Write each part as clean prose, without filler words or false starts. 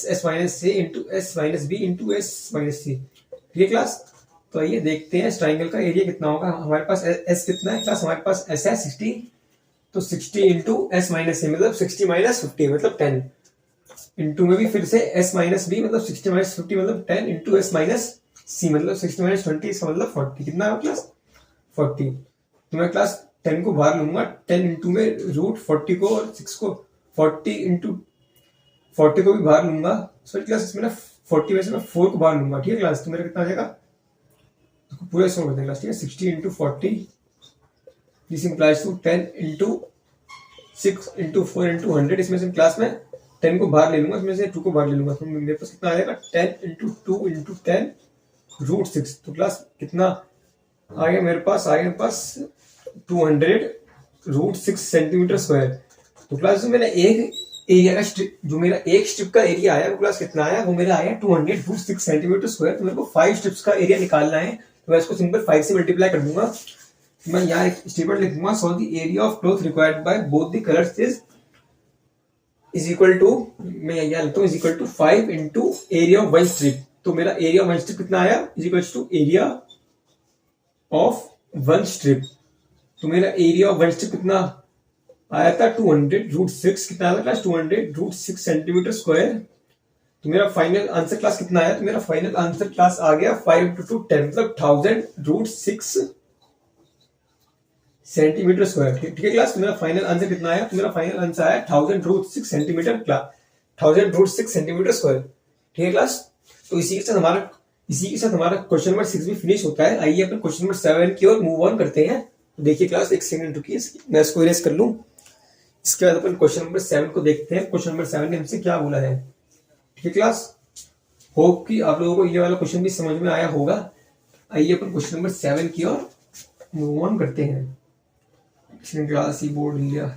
S minus c into S minus B into S minus सी। ठीक है class, तो आइए देखते हैं इस ट्राइंगल का एरिया कितना होगा। हमारे पास एस कितना है क्लास, हमारे पास एस है 60, तो 60 इंटू एस माइनस सी मतलब 60 माइनस 50 मतलब 10 इंटू में भी फिर से एस माइनस बी मतलब 60 माइनस 50 मतलब 10 इंटू एस माइनस सी मतलब 60 माइनस 20 इसका मतलब 40। कितना है क्लास 40। तो मैं क्लास 10 को बाहर लूंगा, 10 इंटू में रूट 40 को और 6 को 40 इंटू 40 को भी बाहर लूंगा। सॉरी क्लास इसमें ना 40 में से मैं 4 को बाहर लूंगा। ठीक है क्लास, तो मेरा कितना आ जाएगा, तो पूरा इसमें करते हैं क्लास। ठीक है 60 into 40 this implies to 10 into 6 into 4 into 100। इसमें से क्लास में 10 को बाहर ले लूंगा, इसमें से 2 को बाहर ले लूंगा, तो मेरे पास कितना आ जाएगा 10 इंटू 2 इंटू 10 रूट 6। तो क्लास कितना आ गया मेरे पास, आ गया मेरे पास 200 रूट 6 सेंटीमीटर स्क्वायर। तो क्लास जो मेरा एक एरिया का जो मेरा एक स्ट्रिप का एरिया आया वो क्लास कितना आया, वो मेरा आया 200 रूट 6 सेंटीमीटर स्क्वायर। तो मेरे को 5 स्ट्रिप्स का एरिया निकालना है, तो मैं इसको सिंपल 5 से मल्टीप्लाई कर दूंगा। मैं यहाँ एक स्टेटमेंट लिखूंगा, so the area of cloth required by both the colours is equal to, मैं यहाँ लिखता हूँ is equal to 5 into area of one strip. तो मेरा एरिया ऑफ वन स्ट्रिप कितना आया, is equal to area of one strip. तो मेरा एरिया ऑफ वन स्ट्रिप कितना आया था 200 रूट 6, कितना आया क्लास 200 रूट 6 सेंटीमीटर स्क्वायर। तो मेरा फाइनल आंसर क्लास कितना आया, तो मेरा फाइनल आंसर क्लास आ गया 5 इंटू 10 मतलब 1000 रूट 6 सेंटीमीटर स्क्वायर। ठीक है क्लास, तो मेरा फाइनल आंसर कितना आया, तो मेरा फाइनल आंसर आया 1000 root 6 centimetre class, 1000 root 6 centimetre square. ठीक है क्लास, तो इसी के साथ हमारा क्वेश्चन नंबर 6 भी फिनिश होता है। आइए अपन क्वेश्चन नंबर 7 की ओर मूव ऑन करते हैं। देखिए क्लास एक सेकंड रुकिए, मैं इसको इरेज कर लूं। इसके बाद अपन क्वेश्चन नंबर 7 को देखते हैं। क्वेश्चन नंबर 7 ने हमसे क्या बोला है। ठीक है क्लास, होप कि आप लोगों को ये वाला क्वेश्चन भी समझ में आया होगा। आइए अपन क्वेश्चन नंबर 7 की ओर मूव ऑन करते हैं। क्लास ही बोर्ड लिया,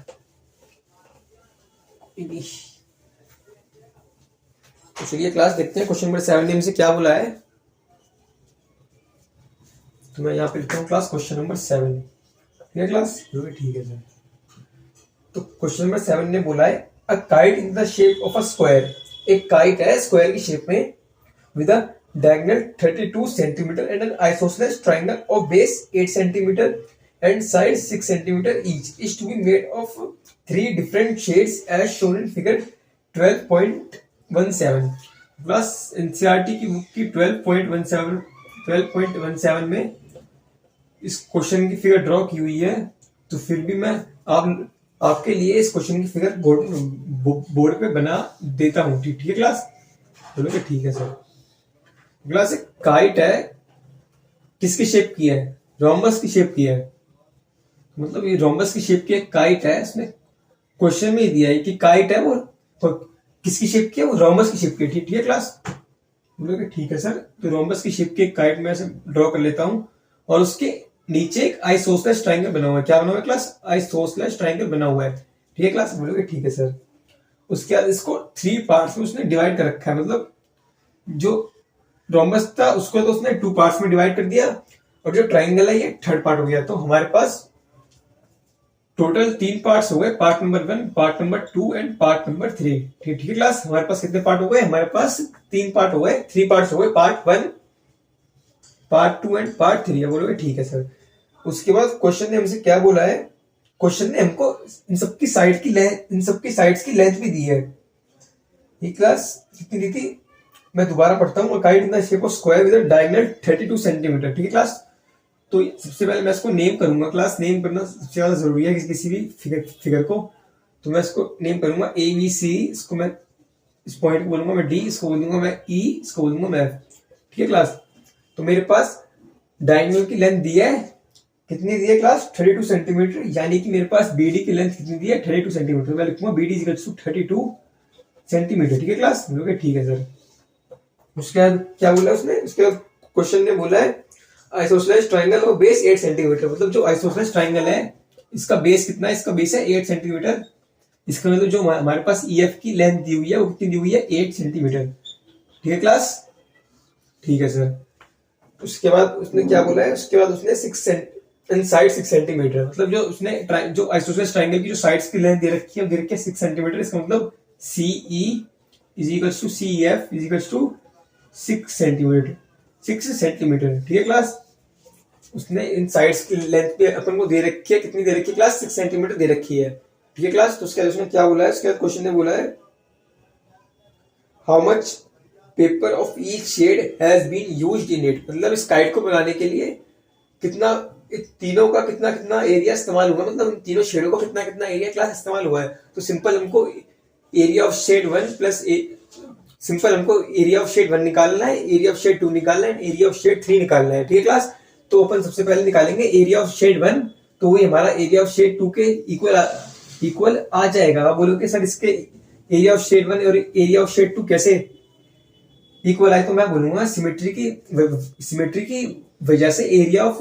तो चलिए क्लास देखते हैं क्वेश्चन नंबर 7 ने हमसे क्या बोला है। तो मैं यहाँ पे लिखता हूँ क्लास क्वेश्चन नंबर 7। ठीक है क्लास, ठीक है सर। तो क्वेश्चन नंबर 7 ने बोला है a kite in the shape of a square. एक काइट है स्क्वायर की शेप में with a diagonal 32 centimetre and N isosceles triangle of base 8 centimetre and sides 6 centimeter each is to be made of 3 different shades as shown in figure 12.17। Plus NCERT की book की 12.17 में इस question की figure draw की हुई है। तो फिर भी मैं आपके लिए इस क्वेश्चन की फिगर बोर्ड पे बना देता हूँ। ठीक है क्लास, बोलोगे ठीक है सर। क्लास एक काइट है, किसकी शेप की है, रोम्बस की शेप की है। मतलब ये रोम्बस की शेप की एक काइट है, इसमें क्वेश्चन में दिया है कि काइट है वो किसकी शेप की है, वो रोम्बस की शेप की है। ठीक है क्लास, बोलोगे ठीक है सर। तो रोम्बस की शेप की एक काइट मैं ऐसे ड्रॉ कर लेता हूं और उसके नीचे एक आइसोसेलेस ट्रायंगल बना हुआ है। क्या बना हुआ है क्लास, आइसोसेलेस ट्रायंगल बना हुआ है। ठीक है क्लास, बोलोगे ठीक है सर। उसके बाद इसको 3 पार्ट्स में उसने डिवाइड कर रखा है, मतलब जो रोम्बस था उसको तो उसने 2 पार्ट्स में डिवाइड कर दिया और जो ट्रायंगल है ये 3rd पार्ट हो गया। तो हमारे पास टोटल 3 पार्ट्स हो गए, part number 1, part number 2 and part number 3। ठीक है क्लास, हमारे पास कितने पार्ट हो गए, हमारे पास 3 पार्ट हो गए, 3 पार्ट्स हो गए, पार्ट 1, पार्ट 2 एंड पार्ट 3। बोलोगे ठीक है सर। उसके बाद क्वेश्चन ने हमसे क्या बोला है, क्वेश्चन ने हमको इन सबकी साइड्स की लेंथ भी दी है। ये क्लास कितनी दी थी, मैं दोबारा पढ़ता हूँ। Kite in the shape of square with a diagonal 32 centimetre. ठीक है क्लास, तो सबसे पहले मैं इसको नेम करूंगा। क्लास नेम करना सबसे ज्यादा जरूरी है किसी भी फिगर को। तो मैं इसको नेम करूंगा ABC, इसको मैं इस पॉइंट को बोलूंगा मैं D, इसको बोलूंगा मैं E, इसको बोलूंगा मैं F। ठीक है क्लास, तो मेरे पास डायगोनल की लेंथ दी है, कितनी दी है क्लास 32 सेंटीमीटर, यानी कि मेरे पास BD की लेंथ कितनी दी है 32 सेंटीमीटर। मैं लिखूंगा BD इक्वल टू 32 सेंटीमीटर। ठीक है क्लास, बोलोगे ठीक है सर। उसके बाद क्या बोला उसने, उसके बाद क्वेश्चन ने बोला है आइसोसेलेस ट्रायंगल और बेस 8 सेंटीमीटर। मतलब जो आइसोसेलेस ट्रायंगल है इसका बेस कितना है, इसका बेस है 8 सेंटीमीटर। इसका मतलब जो हमारे पास EF की लेंथ दी हुई है वो कितनी दी हुई है 8 सेंटीमीटर। ठीक है क्लास, ठीक है सर। उसके बाद उसने क्या बोला है, उसके बाद उसने 6 सेंटीमीटर, मतलब जो उसने जो आइसोसेलेस ट्रायंगल की जो साइड्स की लेंथ दे रखी है 6 सेंटीमीटर। इसका मतलब CE is equals to C F is equals to 6 centimetre, ठीक है क्लास। उसने इन साइड्स की लेंथ पे अपन को दे रखी है, कितनी दे रखी है क्लास, 6 सेंटीमीटर दे रखी है, ठीक है क्लास। तो उसके बाद उसने क्या बोला है, उसके बाद क्वेश्चन ने बोला है how much paper of each shade has been used in it, मतलब इस काइट को बनाने के लिए कितना, तीनों का कितना कितना एरिया इस्तेमाल हुआ, मतलब इन तीनों शेडों का कितना कितना एरिया क्लास इस्तेमाल हुआ है। तो सिंपल हमको area of shade 1 plus simple हमको एरिया ऑफ शेड 1 निकालना है, एरिया ऑफ शेड 2 निकालना है, एरिया ऑफ शेड 3 निकालना है, ठीक है क्लास। तो अपन सबसे पहले निकालेंगे एरिया ऑफ शेड 1, तो वही हमारा एरिया ऑफ शेड 2 के इक्वल आ जाएगा। आप बोलोगे सर इसके एरिया ऑफ शेड 1 और एरिया ऑफ शेड 2 कैसे इक्वल आए, तो मैं बोलूंगा सिमेट्री की वजह से area of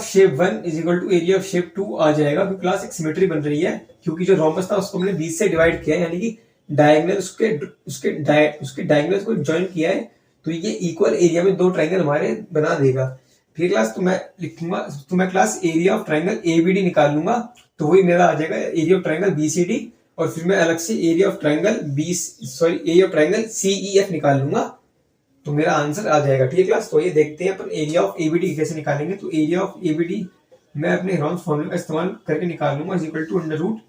shape 1 is equal to area of shape 2 आ जाएगा, क्योंकि क्लास एक सिमेट्री बन रही है, क्योंकि जो रोम्बस था उसको हमने 20 से डिवाइड किया है, यानी कि डायगोनल उसके डायगोनल को ज्वाइन किया है, तो ये इक्वल एरिया में दो ट्रायंगल हमारे बना देगा, ठीक है क्लास। तो मैं लिखूंगा, तो मैं class area of triangle ABD निकाल लूंगा, तो वही मेरा आ जाएगा एरिया ऑफ ट्रायंगल बीसीडी, और फिर मैं अलग से एरिया ऑफ ट्रायंगल सीईएफ निकाल लूंगा, तो मेरा आंसर आ जाएगा, ठीक है क्लास। तो ये देखते हैं अपन एरिया ऑफ एबीडी कैसे निकालेंगे। तो एरिया ऑफ एबीडी मैं अपने रॉन्स फॉर्मूला का इस्तेमाल करके निकाल लूंगा, is equal to under root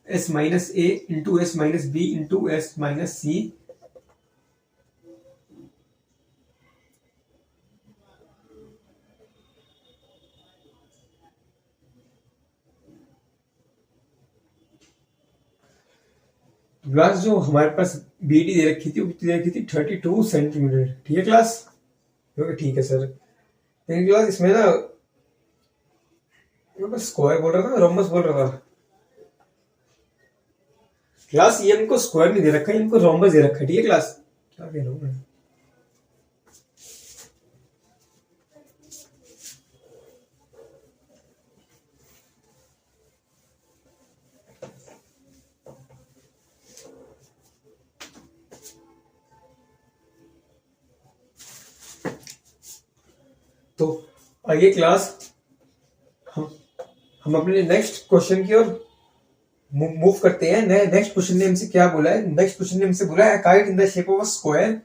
S minus A into S minus B into S minus C class. जो हमारे पास बीडी दे रखी थी वो कितनी दे रखी थी, 32 सेंटीमीटर, ठीक है क्लास। ठीक है सर, लेकिन क्लास इसमें ना मैं बस स्क्वायर बोल रहा था, रोमबस बोल रहा था क्लास। ये इनको स्क्वायर नहीं दे रखा है, इनको रोमबस दे रखा है, ठीक है क्लास। क्या कह रहा हूं मैं, तो आइए क्लास हम अपने नेक्स्ट क्वेश्चन की ओर मूव करते हैं। नेक्स्ट क्वेश्चन ने हमसे क्या बोला है, नेक्स्ट क्वेश्चन ने हमसे बोला है kite in the shape of a square.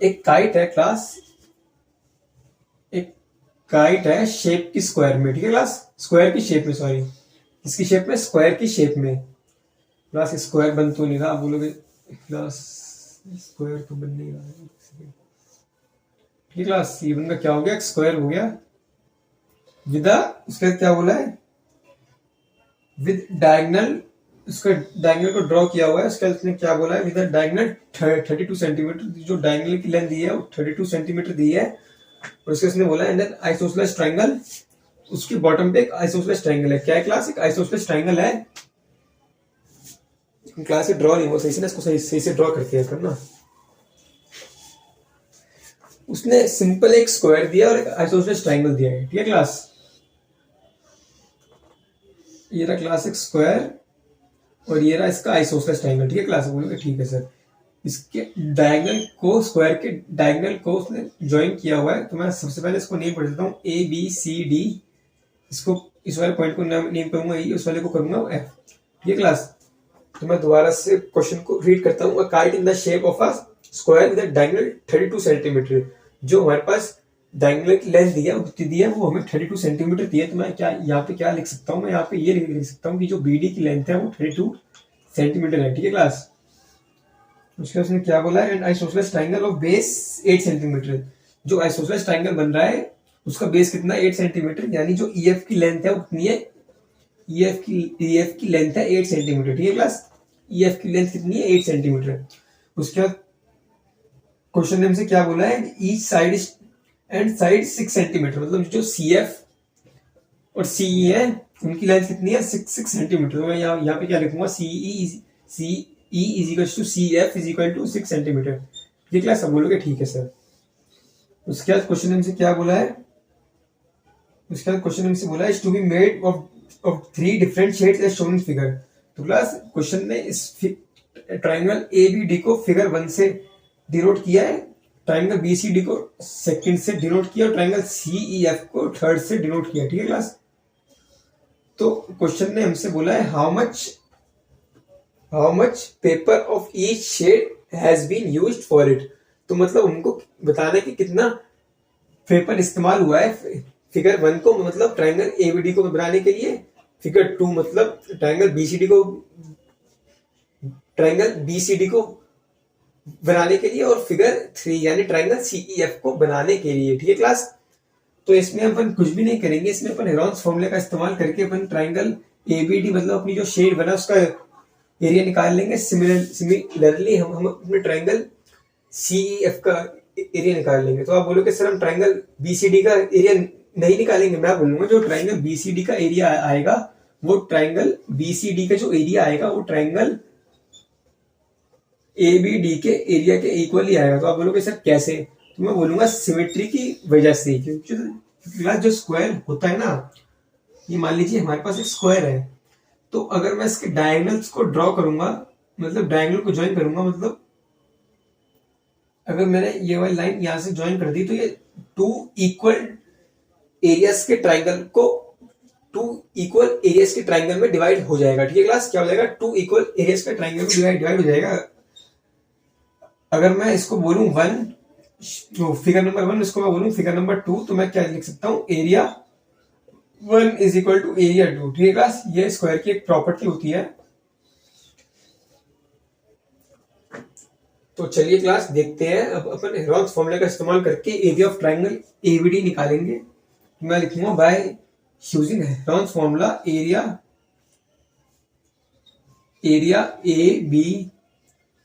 एक काइट है क्लास, एक काइट है शेप की स्क्वायर में, ठीक है क्लास, स्क्वायर की शेप में, सॉरी इसकी शेप में, स्क्वायर की शेप में क्लास। स्क्वायर बन तो नहीं रहा, आप बोलोगे क्लास स्क्वायर तो बन नहीं रहा, ठीक है क्लास। ये बन का क्या हो गया, स्क्वायर हो गया विद उसके क्या बोला है, विद डायगोनल, उसका डायगोनल को ड्रॉ किया हुआ है। उसके उसने क्या बोला है, विद डायगोनल 32 सेंटीमीटर, जो डायगोनल की लेंथ दी है वो 32 सेंटीमीटर दी है। और उसके उसने बोला है आइसोसेलेस ट्रायंगल, उसके बॉटम पे एक आइसोसेलेस ट्रायंगल है। क्या है क्लास, एक आइसोसेलेस ट्रायंगल है। क्लास से ड्रॉ नहीं हो सही से ना, इसको सही से ड्रॉ करके करना। उसने सिंपल एक स्क्वायर दिया और एक आइसोसेलेस ट्रायंगल दिया है, ठीक है क्लास। ये रहा क्लास एक स्क्वायर और ये रहा इसका आइसोसेलेस ट्रायंगल, ठीक है क्लास। बोलोगे ठीक है सर, इसके डायगोनल को, स्क्वायर के डायगोनल को उसने ज्वाइन किया हुआ है। तो मैं सबसे पहले इसको नेम पढ़ देता हूँ, ए बी सी डी, इसको इस वाले पॉइंट को नेम करूंगा ई, उस वाले को करूंगा एफ, ठीक है क्लास। तो मैं दोबारा से क्वेश्चन को रीड करता हूँ, kite in the shape of a square with diagonal 32 centimetre. जो हमारे पास डायगोनल की लेंथ दी है वो कितनी दी है, वो हमें 32 सेंटीमीटर दी है। तो मैं क्या यहाँ पे क्या लिख सकता हूँ, मैं यहाँ पे ये लिख सकता हूँ कि जो बीडी की लेंथ है वो 32 सेंटीमीटर है, ठीक है क्लास। उसके उसने क्या बोला है, and isosceles triangle of base 8 centimetre. जो आइसोसेलेस ट्रायंगल बन रहा है उसका बेस कितना, 8 सेंटीमीटर, यानी जो ईएफ की लेंथ है वो कितनी है, ईएफ की लेंथ है 8 सेंटीमीटर, ठीक है क्लास। ईएफ की लेंथ कितनी है, 8 सेंटीमीटर। उसके बाद क्वेश्चन नेम से क्या बोला है, each side and side 6 centimetre, मतलब जो सीएफ और सीई है उनकी लेंथ कितनी है, 6 सेंटीमीटर। तो मैं यहाँ पे क्या लिखूंगा, CE is equal to CF is equal to 6 centimetre, ठीक है क्लास। सब बोलोगे ठीक है सर। उसके बाद क्वेश्चन नेम से क्या बोला है, उसके बाद क्वेश्चन नेम से बोला है is to be made of 3 different shades as shown in figure. तो क्लास क्वेश्चन ने इस ट्रायंगल एबीडी को फिगर 1 से डिनोट किया है, ट्रायंगल बीसीडी को सेकंड से डिनोट किया और ट्रायंगल सीईएफ को थर्ड से डिनोट किया, ठीक है क्लास। तो क्वेश्चन ने हमसे बोला है how much how much paper of each shade has been used for it. तो मतलब उनको बताना है कि कितना पेपर इस्तेमाल हुआ है फिगर 1 को, मतलब ट्रायंगल एबीडी को बनाने के लिए, फिगर 2 मतलब ट्रायंगल बीसीडी को बनाने के लिए, और फिगर 3 यानी ट्रायंगल सीईएफ को बनाने के लिए। ठीक है क्लास। तो इसमें अपन कुछ भी नहीं करेंगे, इसमें अपन हेरॉन्स फॉर्मूले का इस्तेमाल करके अपन ट्रायंगल एबीडी मतलब अपनी जो शेड बना उसका एरिया निकाल लेंगे। सिमिलरली हम अपने ट्रायंगल सीईएफ का एरिया निकाल लेंगे। तो आप बोलोगे सर हम ट्रायंगल बीसीडी का एरिया नहीं निकालेंगे। मैं बोलूंगा जो ट्रायंगल बीसीडी का एरिया आएगा वो ट्रायंगल बीसीडी का जो एरिया आएगा वो ट्रायंगल एबीडी के एरिया के इक्वल ही आएगा। तो आप बोलोगे सर कैसे? तो मैं बोलूंगा सिमेट्री की वजह से, क्योंकि जो स्क्वायर होता है ना, ये मान लीजिए हमारे पास एक स्क्वायर है, तो अगर मैं इसके डायगोनल्स को ड्रॉ करूंगा, मतलब डायगोनल को ज्वाइन करूंगा, मतलब अगर मैंने ये वाली लाइन यहां से ज्वाइन कर दी तो ये टू इक्वल एरियाज के ट्राइंगल में डिवाइड हो जाएगा। ठीक है क्लास, क्या हो जाएगा? टू इक्वल एरियाज के ट्राइंगल में डिवाइड हो जाएगा। अगर मैं इसको बोलूं 1, तो फिगर नंबर 1, इसको मैं बोलूं फिगर नंबर 2, तो मैं क्या लिख सकता हूं? Area 1 is equal to area 2। ठीक है क्लास, ये स्क्वायर की एक प्रॉपर्टी होती है। तो चलिए क्लास देखते हैं, अब अपन हेरॉन्स फॉर्मूले का इस्तेमाल करके एरिया ऑफ ट्रायंगल एबीडी निकालेंगे। मैं लिखूंगा by using Heron's formula area A B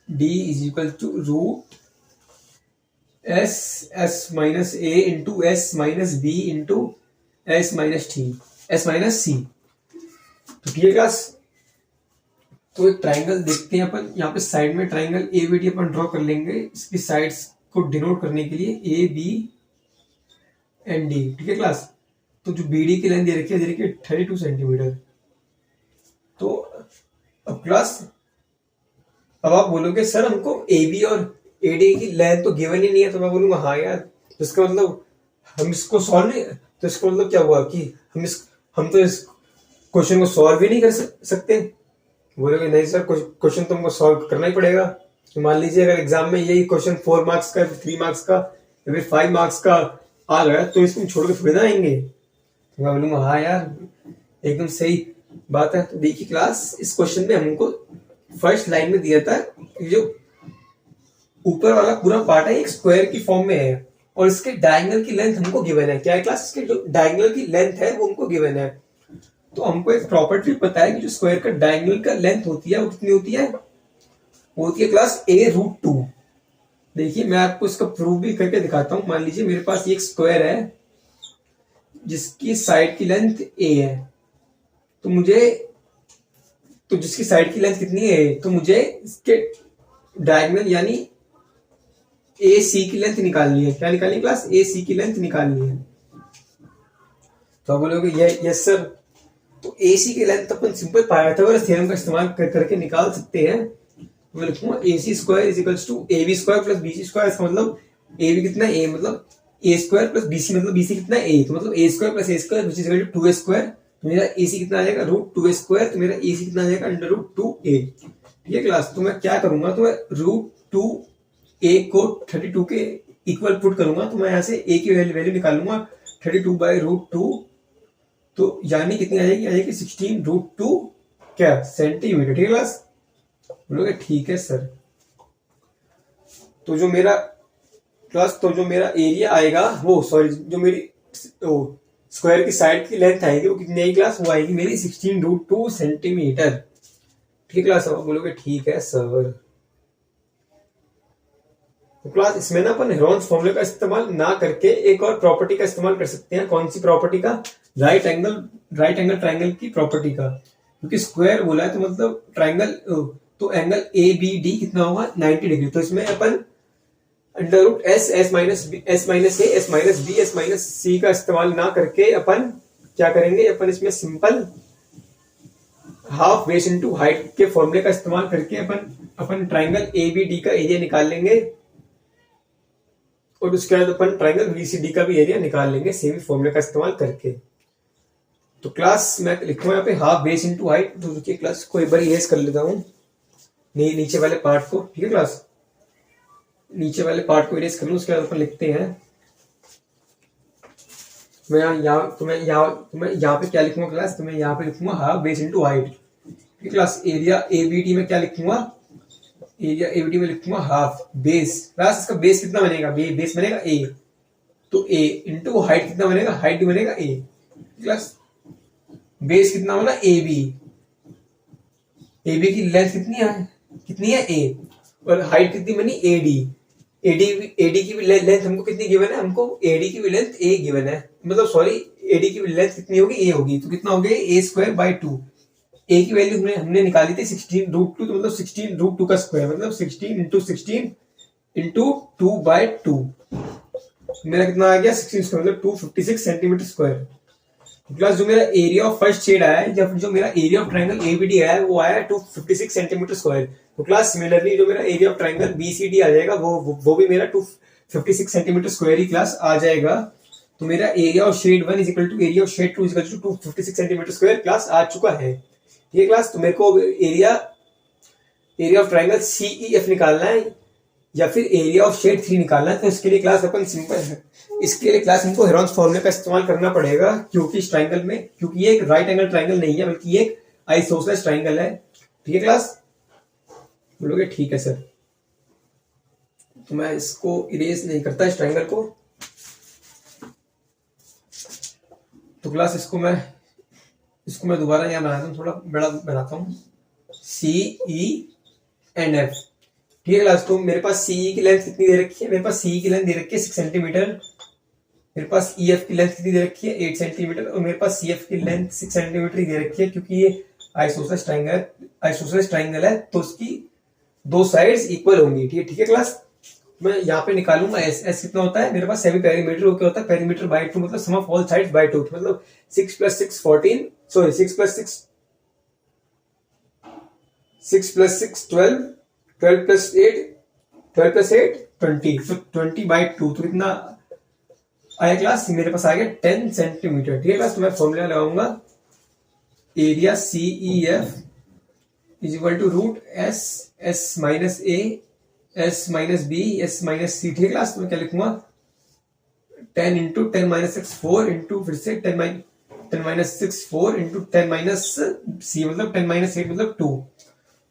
D is equal to root S minus A into S minus B into S minus सी। तो ठीक है क्लास, तो एक ट्राइंगल देखते हैं अपन। यहाँ पे साइड में ट्राइंगल एबीडी अपन ड्रॉ कर लेंगे, इसकी साइड्स को डिनोट करने के लिए ए बी एंड डी। ठीक है क्लास, तो जो बीडी की लेंथ दे रखी है 32 सेंटीमीटर। तो अब क्लास, अब आप बोलोगे सर हमको ए बी और ए डी की लेंथ तो गिवन ही नहीं है। तो मैं बोलूंगा हाँ यार, तो इसका मतलब हम इसको सॉल्व नहीं, तो इसका मतलब क्या हुआ कि हम तो इस क्वेश्चन को सॉल्व ही नहीं कर सकते। बोलोगे नहीं सर, क्वेश्चन तो हमको सॉल्व करना ही पड़ेगा। तो मान लीजिए अगर एग्जाम में यही क्वेश्चन 4 मार्क्स का, 3 मार्क्स का या फिर 5 मार्क्स का आ गया तो इसको छोड़ के थोड़ी ना आएंगे। तो मैं बोलूंगा हाँ यार एकदम सही बात है। तो देखिए क्लास, इस क्वेश्चन में हमको फर्स्ट लाइन में दिया था जो ऊपर वाला पूरा पार्ट है एक स्क्वायर की फॉर्म में है, और इसके डायगोनल की लेंथ हमको गिवन है। क्या है क्लास? इसके जो डायगोनल की लेंथ है वो हमको गिवन है। तो हमको एक प्रॉपर्टी पता है कि जो स्क्वायर का डायगोनल का लेंथ होती है वो कितनी होती है? वो होती है क्लास a√2। देखिए मैं आपको इसका प्रूफ भी करके दिखाता हूं। मान लीजिए मेरे पास एक स्क्वायर है जिसकी साइड की लेंथ a है, तो जिसकी साइड की लेंथ कितनी है? तो मुझे इसके डायगोनल यानी ए सी की लेंथ निकालनी है। क्या निकालनी क्लास? ए सी की लेंथ निकालनी है। तो आप बोलोगे यस सर, तो ए सी की लेंथ अपन सिंपल पाइथागोरस थ्योरम का इस्तेमाल करके निकाल सकते हैं। तो मैं लिखूंगा A C square is equals to A B square plus B C square. इसका मतलब ए बी कितना? ए मतलब a square plus B C मतलब बी सी कितना? ए। तो मतलब a square plus a square which is equal to 2 square. तो मेरा ए सी कितना आ जाएगा? √2 स्क्वायर। तो मेरा ए सी कितना आ जाएगा? √2a। ठीक है क्लास, तो मैं क्या करूंगा, तो मैं √2a को 32 के इक्वल पुट करूंगा। तो मैं यहाँ से a की वैल्यू निकाल लूंगा 32/√2। तो यानी कितनी आ जाएगी 16√2 क्या सेंटीमीटर। ठीक है क्लास, बोलोगे ठीक है सर। तो जो मेरा एरिया आएगा वो जो मेरी स्क्वायर की साइड की लेंथ आएगी वो कितनी आएगी क्लास? वो आएगी मेरी 16√2 सेंटीमीटर। ठीक है क्लास, अब बोलोगे ठीक है सर। तो क्लास इसमें ना अपन हेरॉन्स फॉर्मूले का इस्तेमाल ना करके एक और प्रॉपर्टी का इस्तेमाल कर सकते हैं। कौन सी प्रॉपर्टी का? राइट एंगल ट्राइंगल की प्रॉपर्टी का। क्योंकि स्क्वायर बोला है तो मतलब ट्राइंगल, तो एंगल ए बी डी कितना होगा? 90 डिग्री। तो इसमें अपन √s minus A S minus B S minus c का इस्तेमाल ना करके अपन क्या करेंगे? अपन इसमें simple half base into height के फॉर्मूले का इस्तेमाल करके अपन ट्राइंगल ए बी डी का एरिया निकाल लेंगे, और उसके बाद अपन ट्राइंगल बीसीडी का भी एरिया निकाल लेंगे सेम फॉर्मूले का इस्तेमाल करके। तो क्लास मैं लिखूंगा यहाँ पे हाफ बेस इनटू हाइट। तो रुकिए क्लास को एक बार इरेज कर लेता हूं। नीचे वाले पार्ट को, ठीक है क्लास, नीचे वाले पार्ट को इरेज कर लूं, उसके बाद अपन लिखते हैं। मैं यहाँ पे क्या लिखूंगा क्लास, तो मैं यहाँ पे लिखूंगा हाफ बेस इंटू हाइट, ठीक है क्लास। एरिया एबीटी में क्या लिखूंगा, एरिया एबीटी में लिखूंगा हाफ बेस क्लास, इसका बेस कितना बनेगा, बेस बनेगा ए, तो ए इंटू हाइट कितना बनेगा, हाइट भी बनेगा ए क्लास। बेस कितना बना ए बी, ए बी की लेंथ कितनी है ए, और हाइट कितनी बनी ए डी, एडी की भी लेंथ हमको कितनी गिवन है, हमको एडी की भी लेंथ ए गिवन है, मतलब सॉरी एडी की भी लेंथ कितनी होगी, ए होगी, तो कितना हो गया ए स्क्वायर बाई 2। ए की वैल्यू हमने निकाली थी 16√2, तो मतलब 16√2 का स्क्वायर, मतलब 16 इंटू 16 इंटू 2/2, मेरा कितना आ गया 16 स्क्वायर, मतलब 256 सेंटीमीटर स्क्वायर। प्लस जो मेरा एरिया ऑफ फर्स्ट शेड आया है, या फिर जो मेरा एरिया ऑफ ट्राइंगल एबीडी आया है, वो आया 256 सेंटीमीटर स्क्वायर। तो क्लास सिमिलरली जो मेरा एरिया ऑफ ट्राइंगल बीसीडी आ जाएगा, वो भी मेरा 256 सेंटीमीटर स्क्वायर ही क्लास आ जाएगा। तो मेरा area of shade 1 is equal to area of shade 2 is equal to 256 centimetre square class आ चुका है, ठीक है क्लास। तो मेरे को एरिया ऑफ ट्राइंगल सीईएफ निकालना है, या फिर एरिया ऑफ शेड 3 निकालना है। तो इसके लिए क्लास अपन सिंपल है, इसके लिए क्लास हमको हेरॉन्स फॉर्मूले का इस्तेमाल करना पड़ेगा, क्योंकि इस ट्राइंगल में, क्योंकि ये एक राइट एंगल ट्राइंगल नहीं है, बल्कि ये एक आइसोसेलेस ट्राइंगल है, ठीक है क्लास। बोलोगे ठीक है सर, तो मैं इसको इरेज नहीं करता इस ट्राइंगल को, तो क्लास इसको मैं दोबारा यहाँ बनाता हूँ, थोड़ा बड़ा बनाता हूँ, सी ई एंड एफ, ठीक है क्लास। तो मेरे पास सीई की लेंथ कितनी दे रखी है, मेरे पास सीई की लेंथ दे रखी है 6 सेंटीमीटर, मेरे पास ईएफ की लेंथ कितनी दे रखी है 8 सेंटीमीटर, और मेरे पास सीएफ की लेंथ 6 सेंटीमीटर ही दे रखी है, क्योंकि ये आइसोसेलेस ट्राइंगल है, तो उसकी दो साइड्स इक्वल होंगी, ठीक है क्लास। मैं यहाँ पे निकालूंगा एस कितना होता है, मेरे पास सेमी पेरीमीटर क्या होता है, पेरीमीटर बाय 2, मतलब सम ऑफ ऑल साइड्स बाय 2, मतलब 6 + 6 14, सॉरी 6 + 6 12, 12 + 8 20, तो 20/2, तो कितना आया क्लास, मेरे पास आ गया 10 सेंटीमीटर, ठीक है क्लास। तो मैं फॉर्मूला लगाऊंगा, area CEF is equal to root S minus A S minus B S minus सी, ठीक है क्लास। तो मैं क्या लिखूंगा 10 इंटू 10 - 6 4 इंटू फिर से 10 - 6 4 इंटू 10 - सी, मतलब 10 - 8 मतलब 2,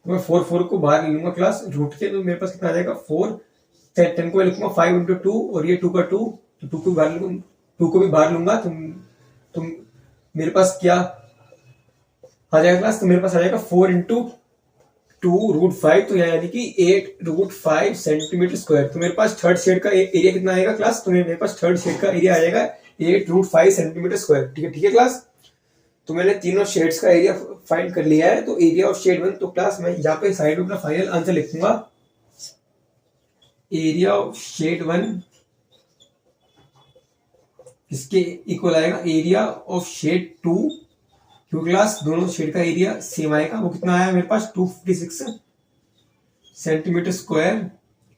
तो मैं 4 को बाहर लूंगा क्लास रूट के, तो मेरे पास कितना आ जाएगा 4, 10 को मैं लिखूंगा 5 इंटू 2, और ये 2 का 2, तो 2 को भी बाहर लूंगा, तो मेरे पास क्या आ जाएगा क्लास, तो मेरे पास आ जाएगा 4 इंटू 2√5, तो यानी कि 8√5 सेंटीमीटर स्क्वायर। तो मेरे पास थर्ड शेड का एरिया कितना आएगा क्लास, तो मेरे पास थर्ड शेड का एरिया आ जाएगा 8√5 सेंटीमीटर स्क्वायर, ठीक है क्लास। तो मैंने तीनों शेड्स का एरिया फाइंड कर लिया है, तो एरिया ऑफ शेड 1, तो क्लास मैं यहाँ पे साइड में अपना फाइनल आंसर लिखूंगा, एरिया ऑफ शेड 1 इसके इक्वल आएगा एरिया ऑफ शेड 2, क्योंकि क्लास दोनों शेड का एरिया सेम आएगा, वो कितना आया मेरे पास 256 centimetre square,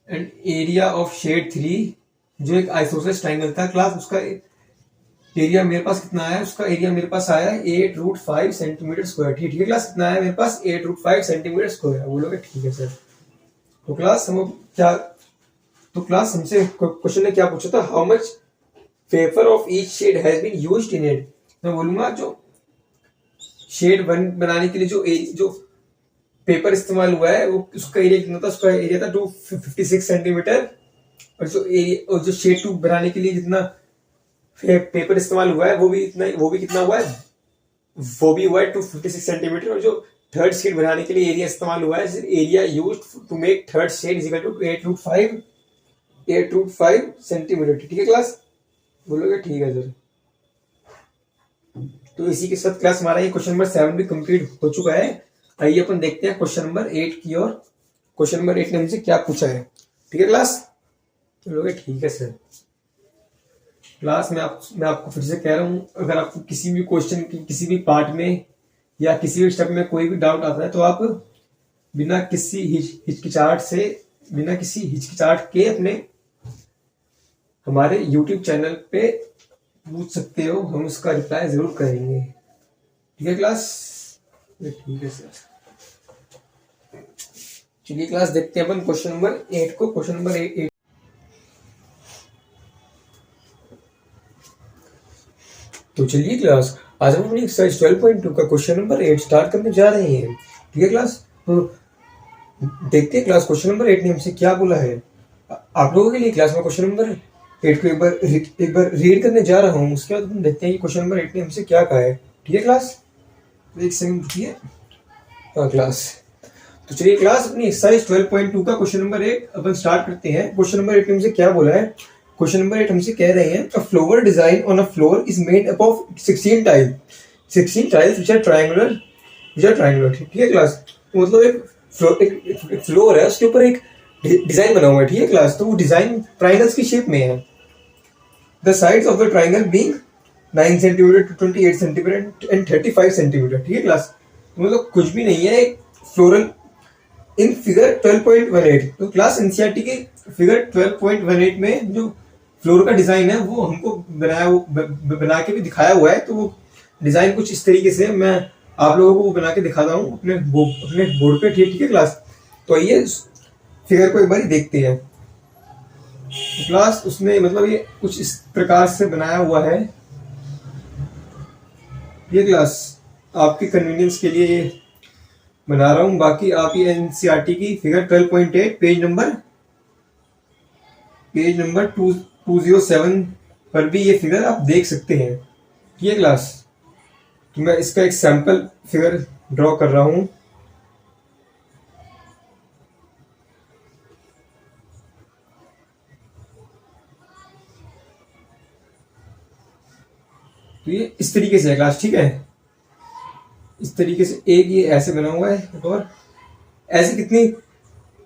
and area of shade 3 जो एक आइसोसेलेस ट्राइंगल था क्लास, उसका एरिया मेरे पास कितना आया, उसका एरिया मेरे पास आया 8√5 सेंटीमीटर स्क्वायर, ठीक है क्लास। कितना आया मेरे पास 8√5 सेंटीमीटर स्क्वायर, बोलोगे ठीक है सर। तो क्लास हमसे क्वेश्चन ने क्या पूछा था, how much paper of each shade has been used in it. मैं बोलूंगा जो शेड 1 बनाने के लिए जो पेपर इस्तेमाल हुआ है, वो उसका एरिया कितना था, उसका एरिया था 256 सेंटीमीटर, और जो शेड 2 बनाने के लिए जितना पेपर इस्तेमाल हुआ है, वो भी कितना हुआ है, वो भी हुआ है 256 सेंटीमीटर, और जो थर्ड शेड बनाने के लिए एरिया इस्तेमाल हुआ है, area used to make third shade is equal to 8√5 centimetre, ठीक है क्लास। बोलोगे ठीक है सर। तो इसी के साथ क्लास हमारा ये क्वेश्चन नंबर 7 भी कंप्लीट हो चुका है। आइए अपन देखते हैं क्वेश्चन नंबर 8 की ओर। क्वेश्चन नंबर 8 ने हमसे क्या पूछा है, ठीक है क्लास। बोलोगे ठीक है सर। क्लास मैं आपको फिर से कह रहा हूं, अगर आपको किसी भी क्वेश्चन की किसी भी पार्ट में या किसी भी स्टेप में कोई भी डाउट आता है, तो आप बिना किसी हिचकिचाहट के अपने हमारे YouTube चैनल पे पूछ सकते हो, हम उसका रिप्लाई जरूर करेंगे, ठीक है क्लास। ठीक है सर। चलिए क्लास देखते हैं अपन क्वेश्चन नंबर 8 को। क्वेश्चन नंबर 8 तो चलिए क्लास आज हम अपनी एक्सरसाइज 12.2 का क्वेश्चन नंबर 8 स्टार्ट करने जा रहे हैं। ठीक है क्लास, तो देखते हैं क्लास क्वेश्चन नंबर 8 ने हमसे क्या बोला है। आप लोगों के लिए क्लास में क्वेश्चन नंबर 8 को एक बार रीड करने जा रहा हूँ, उसके बाद हम देखते हैं कि क्वेश्चन नंबर 8 ने हमसे क्या कहा है। ठीक है क्लास, तो एक सेकंड रुकिए। हाँ क्लास, तो चलिए क्लास अपनी एक्सरसाइज 12.2 का क्वेश्चन नंबर 8 अपन स्टार्ट करते हैं। क्वेश्चन नंबर 8 ने हमसे क्या बोला है। क्वेश्चन नंबर 8 हमसे कह रहे हैं a floor design on a floor is made up of 16 tiles which are triangular. ठीक है क्लास, तो मतलब एक फ्लोर है, उसके ऊपर एक डिजाइन बना हुआ है। ठीक है क्लास, तो वो डिजाइन ट्रायंगल्स की शेप में है। The sides of the triangle being 9 centimetre to 28 centimetre and 35 centimetre. ठीक है क्लास, तो मतलब कुछ भी नहीं है, एक फ्लोरल इन फिगर 12.18। तो क्लास एनसीईआरटी के फिगर 12.18 में जो फ्लोर का डिजाइन है वो हमको बना के भी दिखाया हुआ है। तो वो डिजाइन कुछ इस तरीके से मैं आप लोगों को वो बना के दिखाता हूँ अपने बोर्ड पे। ठीक है क्लास, तो आइए फिगर को एक बार देखते हैं। तो क्लास उसने मतलब ये कुछ इस प्रकार से बनाया हुआ है। ये क्लास आपकी कन्वीनियंस के लिए ये बना रहा हूं, बाकी आप ये एनसीईआरटी की फिगर 12.8 पेज नंबर 207 पर भी ये फिगर आप देख सकते हैं। ठीक है क्लास, तो मैं इसका एक सैंपल फिगर ड्रॉ कर रहा हूं। तो ये इस तरीके से है क्लास। ठीक है, इस तरीके से एक ये ऐसे बना हुआ है और ऐसे कितनी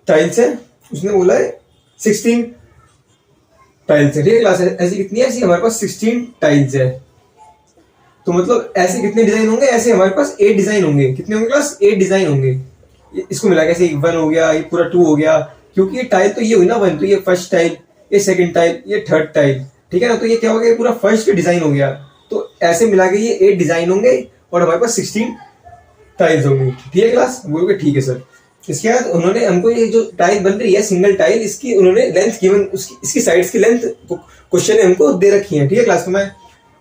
टाइल्स है उसने बोला है 16 टाइल्स है। ठीक है क्लास, ऐसी कितनी है, ऐसी हमारे पास 16 टाइल्स है। तो मतलब ऐसे कितने डिजाइन होंगे, ऐसे हमारे पास 8 डिजाइन होंगे। कितने होंगे क्लास, 8 डिजाइन होंगे। इसको मिला के ऐसे 1 हो गया, ये पूरा 2 हो गया, क्योंकि ये टाइल तो ये हुई ना 1, तो ये फर्स्ट टाइल, ये सेकंड टाइल, ये थर्ड टाइल। ठीक है ना, तो ये क्या हो गया, पूरा फर्स्ट डिजाइन हो गया। तो ऐसे मिला के ये 8 डिजाइन होंगे और हमारे पास 16 टाइल्स होंगी। ठीक है क्लास, बोलोगे ठीक है सर। इसके बाद उन्होंने हमको ये जो टाइल बन रही है सिंगल टाइल, इसकी उन्होंने लेंथ गिवन, इसकी साइड्स की लेंथ क्वेश्चन में हमको दे रखी है। ठीक है क्लास, तो मैं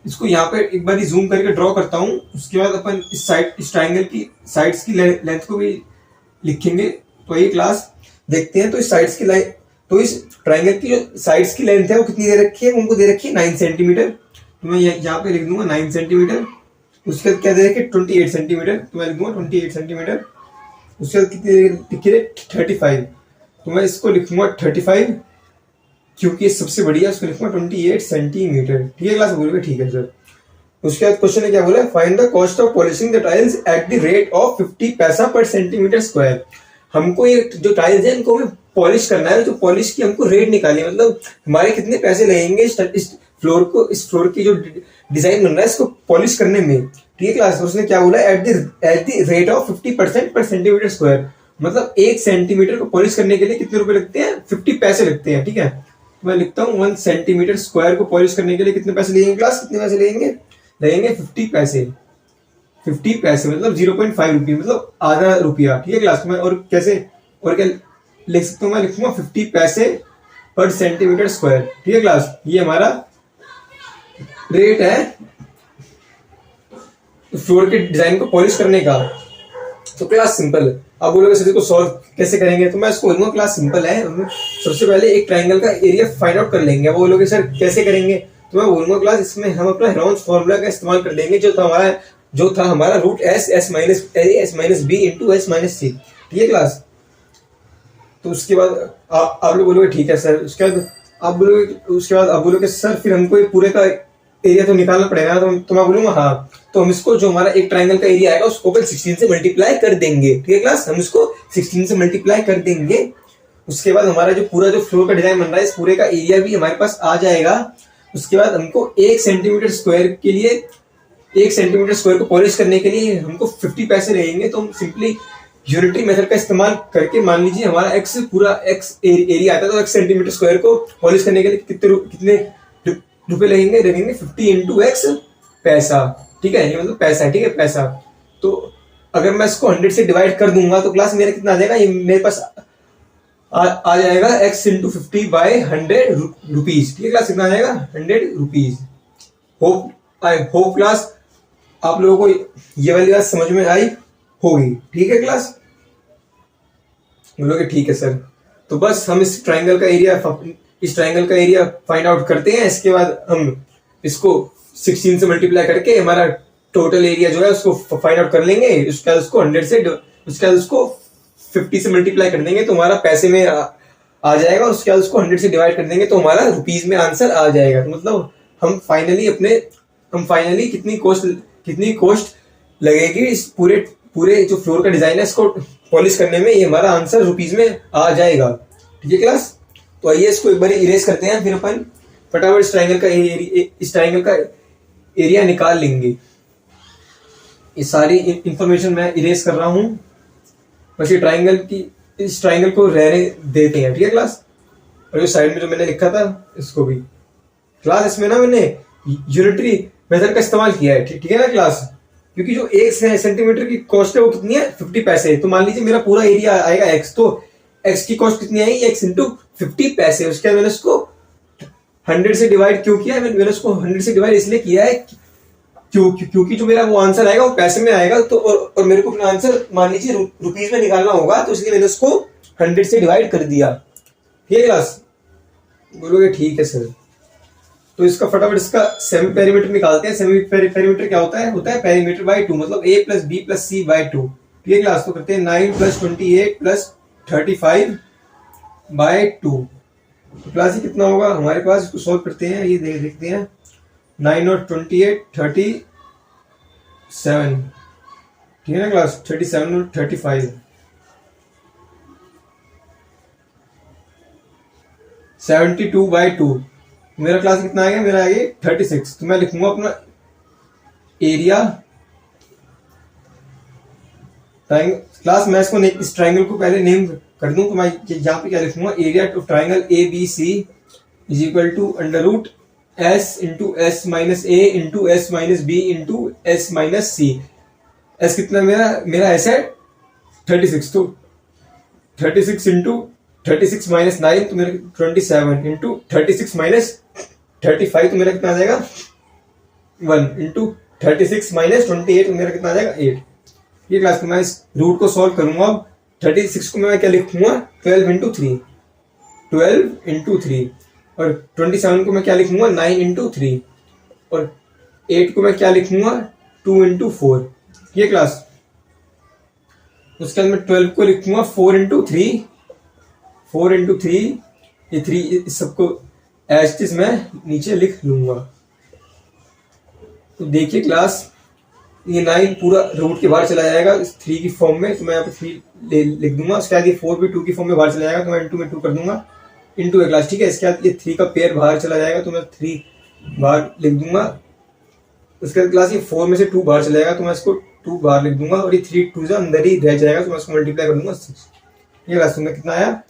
इसको यहाँ पे एक बार जूम करके ड्रॉ करता हूँ। उसके बाद अपन इस ट्राइंगल की साइड्स की लेंथ को भी लिखेंगे। तो ये क्लास देखते हैं, तो इस साइड्स की लाइन, तो इस ट्राइंगल की जो साइड्स की लेंथ है वो कितनी दे रखी है, उनको दे रखी है 9 सेंटीमीटर। तो मैं यहाँ पे लिख दूंगा 9 सेंटीमीटर। उसके बाद क्या दे रखी है 28 सेंटीमीटर, तो मैं लिख दूंगा 28 सेंटीमीटर। उसके बाद कितनी लिखी है 35, तो मैं इसको लिखूंगा 35, क्योंकि ये सबसे बढ़िया, उसको लिखूंगा 28 सेंटीमीटर। ठीक है क्लास, बोलोगे ठीक है सर। उसके बाद क्वेश्चन है क्या बोला, find the cost of polishing the tiles at the rate of 50 पैसा पर सेंटीमीटर स्क्वायर। हमको ये जो टाइल्स है इनको हमें पॉलिश करना है, जो पॉलिश की हमको रेट निकालनी है, मतलब हमारे कितने पैसे लगेंगे इस फ्लोर की जो डिजाइन बन रहा है इसको पॉलिश करने में। ठीक है क्लास, उसने क्या बोला, एट द रेट ऑफ 50% पर सेंटीमीटर स्क्वायर, मतलब 1 सेंटीमीटर को पॉलिश करने के लिए कितने रुपए लगते हैं, 50 पैसे लगते हैं। ठीक है, तो मैं लिखता हूँ 1 सेंटीमीटर स्क्वायर को पॉलिश करने के लिए कितने पैसे लगेंगे क्लास, कितने पैसे लगेंगे 50 पैसे। 50 पैसे मतलब 0.5 रुपये, मतलब आधा रुपया। ठीक है क्लास, में और कैसे और क्या लिख सकता हूँ, मैं लिखूंगा 50 पैसे पर सेंटीमीटर स्क्वायर। ठीक है क्लास, ये हमारा रेट है फ्लोर के डिजाइन को पॉलिश करने का। तो क्लास सिंपल है। अब बोलोगे सर इसको सॉल्व कैसे करेंगे, तो मैं इसको बोलूंगा क्लास सिंपल है। सबसे पहले एक ट्राइंगल का एरिया फाइंड आउट कर लेंगे। वो बोलोगे सर कैसे करेंगे, तो मैं बोलूंगा क्लास इसमें हम अपना हेरोन्स फॉर्मूला का इस्तेमाल कर लेंगे, जो था हमारा root S minus B into S minus सी। ठीक है क्लास, तो उसके बाद आप लोग बोलोगे ठीक है सर। उसके बाद आप बोलोगे सर फिर हमको ये पूरे का एरिया तो निकालना पड़ेगा। तो मैं बोलूंगा हाँ, तो हम इसको जो हमारा एक ट्राइंगल का एरिया आएगा उसको 16 से मल्टीप्लाई कर देंगे। ठीक है क्लास, हम इसको 16 से मल्टीप्लाई कर देंगे। उसके बाद हमारा जो पूरा जो फ्लोर का डिजाइन बन रहा है इस पूरे का एरिया भी हमारे पास आ जाएगा। उसके बाद हमको 1 सेंटीमीटर स्क्वायर के लिए 1 सेंटीमीटर स्क्वायर को पॉलिश करने के लिए हमको 50 पैसे लगेंगे। तो हम सिंपली यूनिटरी मेथड का इस्तेमाल करके, मान लीजिए हमारा पूरा एक्स एरिया आता है, तो x सेंटीमीटर स्क्वायर को पॉलिश करने के लिए कितने रुपए लगेंगे 50 इंटू एक्स पैसा। ठीक है, ये मतलब पैसा है। ठीक है, पैसा। तो अगर मैं इसको 100 से डिवाइड कर दूंगा तो क्लास मेरा कितना आ जाएगा, ये मेरे पास आ जाएगा x इंटू 50/100 रुपीज। ठीक है क्लास, कितना आ जाएगा 100 rupees. Hope I hope class आप लोगों को ये वाली बात समझ में आई होगी। ठीक है क्लास, बोलोगे ठीक है सर। तो बस हम इस ट्राइंगल का एरिया फाइंड आउट करते हैं। इसके बाद हम इसको 16 से मल्टीप्लाई करके हमारा टोटल एरिया जो है उसको फाइंड आउट कर लेंगे। उसके बाद उसको 50 से मल्टीप्लाई कर देंगे तो हमारा पैसे में आ जाएगा। उसके बाद उसको 100 से डिवाइड कर देंगे तो हमारा रुपीज में आंसर आ जाएगा। तो मतलब हम फाइनली कितनी कॉस्ट लगेगी इस पूरे जो फ्लोर का डिजाइन है इसको पॉलिश करने में, ये हमारा आंसर रुपीज में आ जाएगा। ठीक है क्लास, तो आइए इसको एक बार इरेज करते हैं, फिर अपन फटाफट इस ट्राइंगल का एरिया निकाल लेंगे। ये सारी इंफॉर्मेशन मैं इरेज कर रहा हूं, बस इस ट्राइंगल को रहने देते हैं। ठीक है क्लास, और जो साइड में जो मैंने लिखा था इसको भी क्लास, इसमें ना मैंने यूनिटरी मेथड का इस्तेमाल किया है। ठीक है ना क्लास, क्योंकि जो 1 सेंटीमीटर की कॉस्ट है वो कितनी है 50 पैसे। तो मान लीजिए मेरा पूरा एरिया आएगा x, तो x की कॉस्ट कितनी आएगी x इंटू 50 पैसे। उसके बाद मैंने उसको 100 से डिवाइड क्यों किया है, मैंने उसको 100 से डिवाइड इसलिए किया है क्योंकि जो मेरा वो आंसर आएगा वो पैसे में आएगा। तो और मेरे को अपना आंसर मान लीजिए रुपीज में निकालना होगा, तो इसलिए मैंने उसको 100 से डिवाइड कर दिया। ठीक है क्लास, बोलोगे ठीक है सर। तो इसका फटाफट इसका सेमी पेरीमीटर निकालते हैं। सेमी पेरीमीटर क्या होता है पेरीमीटर बाय 2, मतलब a plus B plus C by 2। ठीक है क्लास, तो करते हैं 9 प्लस 28 प्लस 35 बाय 2। तो क्लास ये कितना होगा हमारे पास, इसको सॉल्व करते हैं। ये देखते हैं 9 और 28 37। ठीक है ना क्लास, 37 और 35 72 बाय 2। मेरा क्लास कितना आ गया, मेरा आ गया 36। तो मैं लिखूंगा अपना एरिया क्लास, मैं इसको इस ट्राइंगल को पहले नेम कर दूं, तो मैं यहाँ पे क्या लिखूंगा, area to triangle A B C is equal to under root S into S minus A into S minus B into S minus C. S कितना मेरा एस है 36, तो 36 इंटू 36 माइनस 9 तो मेरा 27 इंटू 36 माइनस 35 तो मेरा कितना आ जाएगा 1 इंटू 36 माइनस 28 तो मेरा कितना आ जाएगा 8। ये क्लास में मैं इस रूट को सॉल्व करूंगा। अब 36 को मैं क्या लिखूंगा 12 इंटू 3 और 27 को मैं क्या लिखूंगा 9 इंटू 3 और 8 को मैं क्या लिखूंगा 2 इंटू 4। ये क्लास, उसके बाद मैं 12 को लिखूंगा 4 इंटू 3 ये 3 इस सबको एज इट मैं नीचे लिख लूंगा। तो देखिए क्लास, ये 9 पूरा रूट के बाहर चला जाएगा 3 की फॉर्म में, तो मैं यहाँ पे 3 लिख दूंगा। उसके बाद ये 4 भी 2 की फॉर्म में बाहर चला जाएगा, तो मैं इंटू में 2 कर दूंगा इंटू है क्लास। ठीक है, इसके बाद ये 3 का पेयर बाहर चला जाएगा, तो मैं 3 बाहर लिख दूंगा। उसके बाद क्लास ये 4 में से 2 बाहर चला जाएगा, तो मैं इसको 2 बाहर लिख दूंगा और ये 3 2 अंदर ही रह जाएगा, तो मैं इसको मल्टीप्लाई कर दूंगा 6। ये क्लास में कितना आया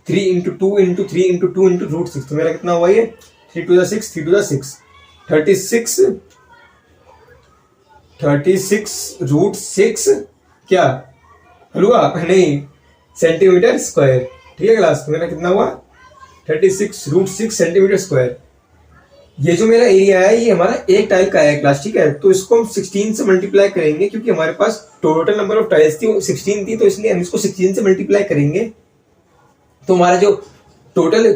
3 into 2 into 3 into 2 into root 6। तो मेरा कितना हुआ ये 3 2 6 3 2 6 36 रूट 6 क्या हुआ नहीं सेंटीमीटर स्क्वायर। ठीक है क्लास, तो मेरा कितना हुआ 36 रूट 6 सेंटीमीटर स्क्वायर। ये जो मेरा एरिया है ये हमारा एक टाइल का है क्लास। ठीक है, तो इसको हम 16 से मल्टीप्लाई करेंगे, क्योंकि हमारे पास टोटल नंबर ऑफ टाइल्स थी 16 थी, तो इसलिए हम इसको 16 से मल्टीप्लाई करेंगे। तो हमारा जो टोटल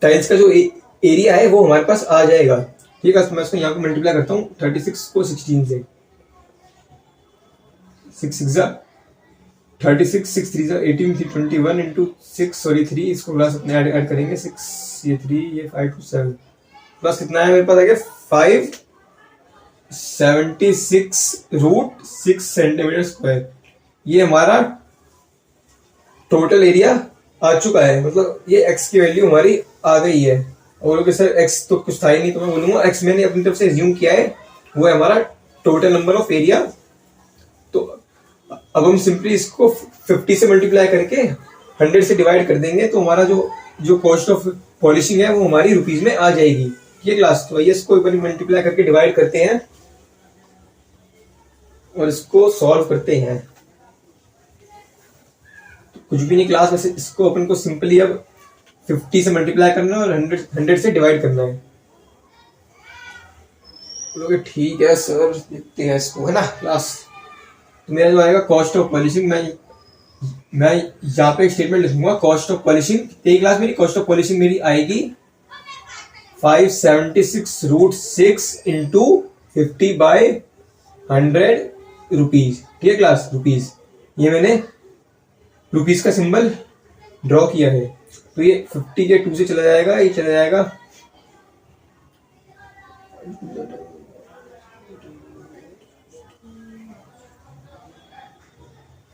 टाइल्स का जो एरिया है वो हमारे पास आ जाएगा। ठीक है, तो मैं इसको यहाँ पे मल्टीप्लाई करता हूँ 36 को 16 से। 6 6 36 6 3 18 21 इंटू 6 सॉरी 3 इसको प्लस अपने ऐड करेंगे 6 ये 3 ये 5 2 7 प्लस कितना है मेरे पास आ गया 576 रूट 6 सेंटीमीटर स्क्वायर। ये हमारा टोटल एरिया आ चुका है, मतलब ये x की वैल्यू हमारी आ गई है। और सर x तो कुछ था ही नहीं, तो मैं बोलूंगा x मैंने अपनी तरफ से एज्यूम किया है, वो है हमारा टोटल नंबर ऑफ एरिया। तो अब हम सिंपली इसको 50 से मल्टीप्लाई करके 100 से डिवाइड कर देंगे, तो हमारा जो कॉस्ट ऑफ पॉलिशिंग है वो हमारी रुपीज में आ जाएगी। ये क्लास, तो आइए इसको एक बार मल्टीप्लाई करके डिवाइड करते हैं और इसको सॉल्व करते हैं। कुछ भी नहीं क्लास, वैसे इसको अपन को सिंपली अब 50 से मल्टीप्लाई करना है और 100 से डिवाइड करना है। बोलोगे ठीक है सर, देखते हैं इसको, है ना क्लास। तो मेरा जो आएगा कॉस्ट ऑफ पॉलिशिंग, मैं यहाँ पे एक स्टेटमेंट लिखूंगा, कॉस्ट ऑफ पॉलिशिंग। तेरी क्लास मेरी कॉस्ट ऑफ पॉलिशिंग मेरी आएगी 576√6 इंटू 50/100 रुपीज। ठीक है क्लास, रुपीज। ये मैंने रुपीज का सिंबल ड्रॉ किया है। तो ये 50 के 2 से चला जाएगा, ये चला जाएगा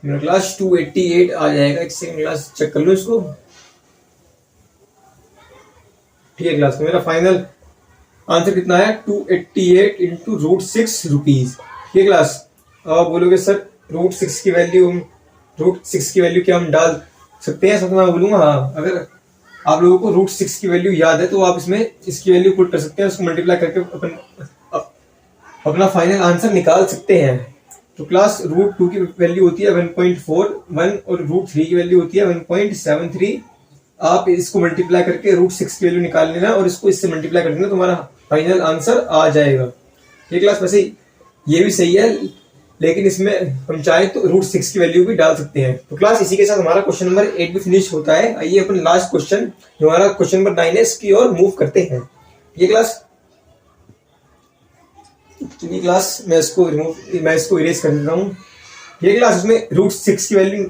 मेरा क्लास 288 आ जाएगा। एक सेकंड क्लास चेक कर लो इसको। ठीक है क्लास, मेरा फाइनल आंसर कितना है 288 इंटू √6 रुपीज। ठीक है क्लास। अब बोलोगे सर √6 की वैल्यू क्या हम डाल सकते हैं? सब मैं बोलूंगा हाँ, अगर आप लोगों को √6 की वैल्यू याद है तो आप इसमें इसकी वैल्यू पुट कर सकते हैं, उसको मल्टीप्लाई करके अपना फाइनल आंसर निकाल सकते हैं। तो क्लास √2 की वैल्यू होती है 1.41 और √3 की वैल्यू होती है 1.73। आप इसको मल्टीप्लाई करके √6 की वैल्यू निकाल लेना और इसको इससे मल्टीप्लाई कर देना, तुम्हारा फाइनल आंसर आ जाएगा। ये क्लास वैसे ये भी सही है, लेकिन इसमें हम चाहे तो √6 की वैल्यू भी डाल सकते हैं। तो क्लास इसी के साथ हमारा क्वेश्चन नंबर 8 भी फिनिश होता है। आइए अपन लास्ट क्वेश्चन जो हमारा क्वेश्चन नंबर 9 है इसकी ओर मूव करते हैं। ये क्लास चलिए क्लास मैं इसको इरेज कर देता हूँ। ये क्लास इसमें √6 की वैल्यू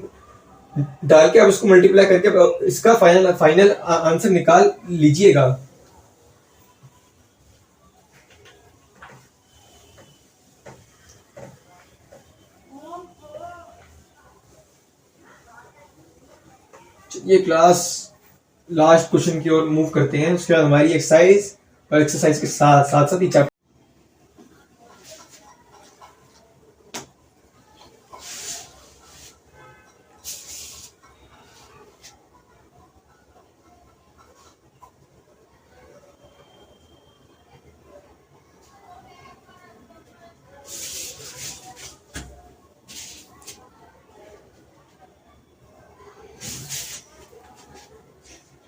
डाल के आप इसको मल्टीप्लाई करके इसका फाइनल आंसर निकाल लीजिएगा। ये क्लास लास्ट क्वेश्चन की ओर मूव करते हैं। उसके बाद हमारी एक्सरसाइज और एक्सरसाइज के साथ साथ ही चैप्टर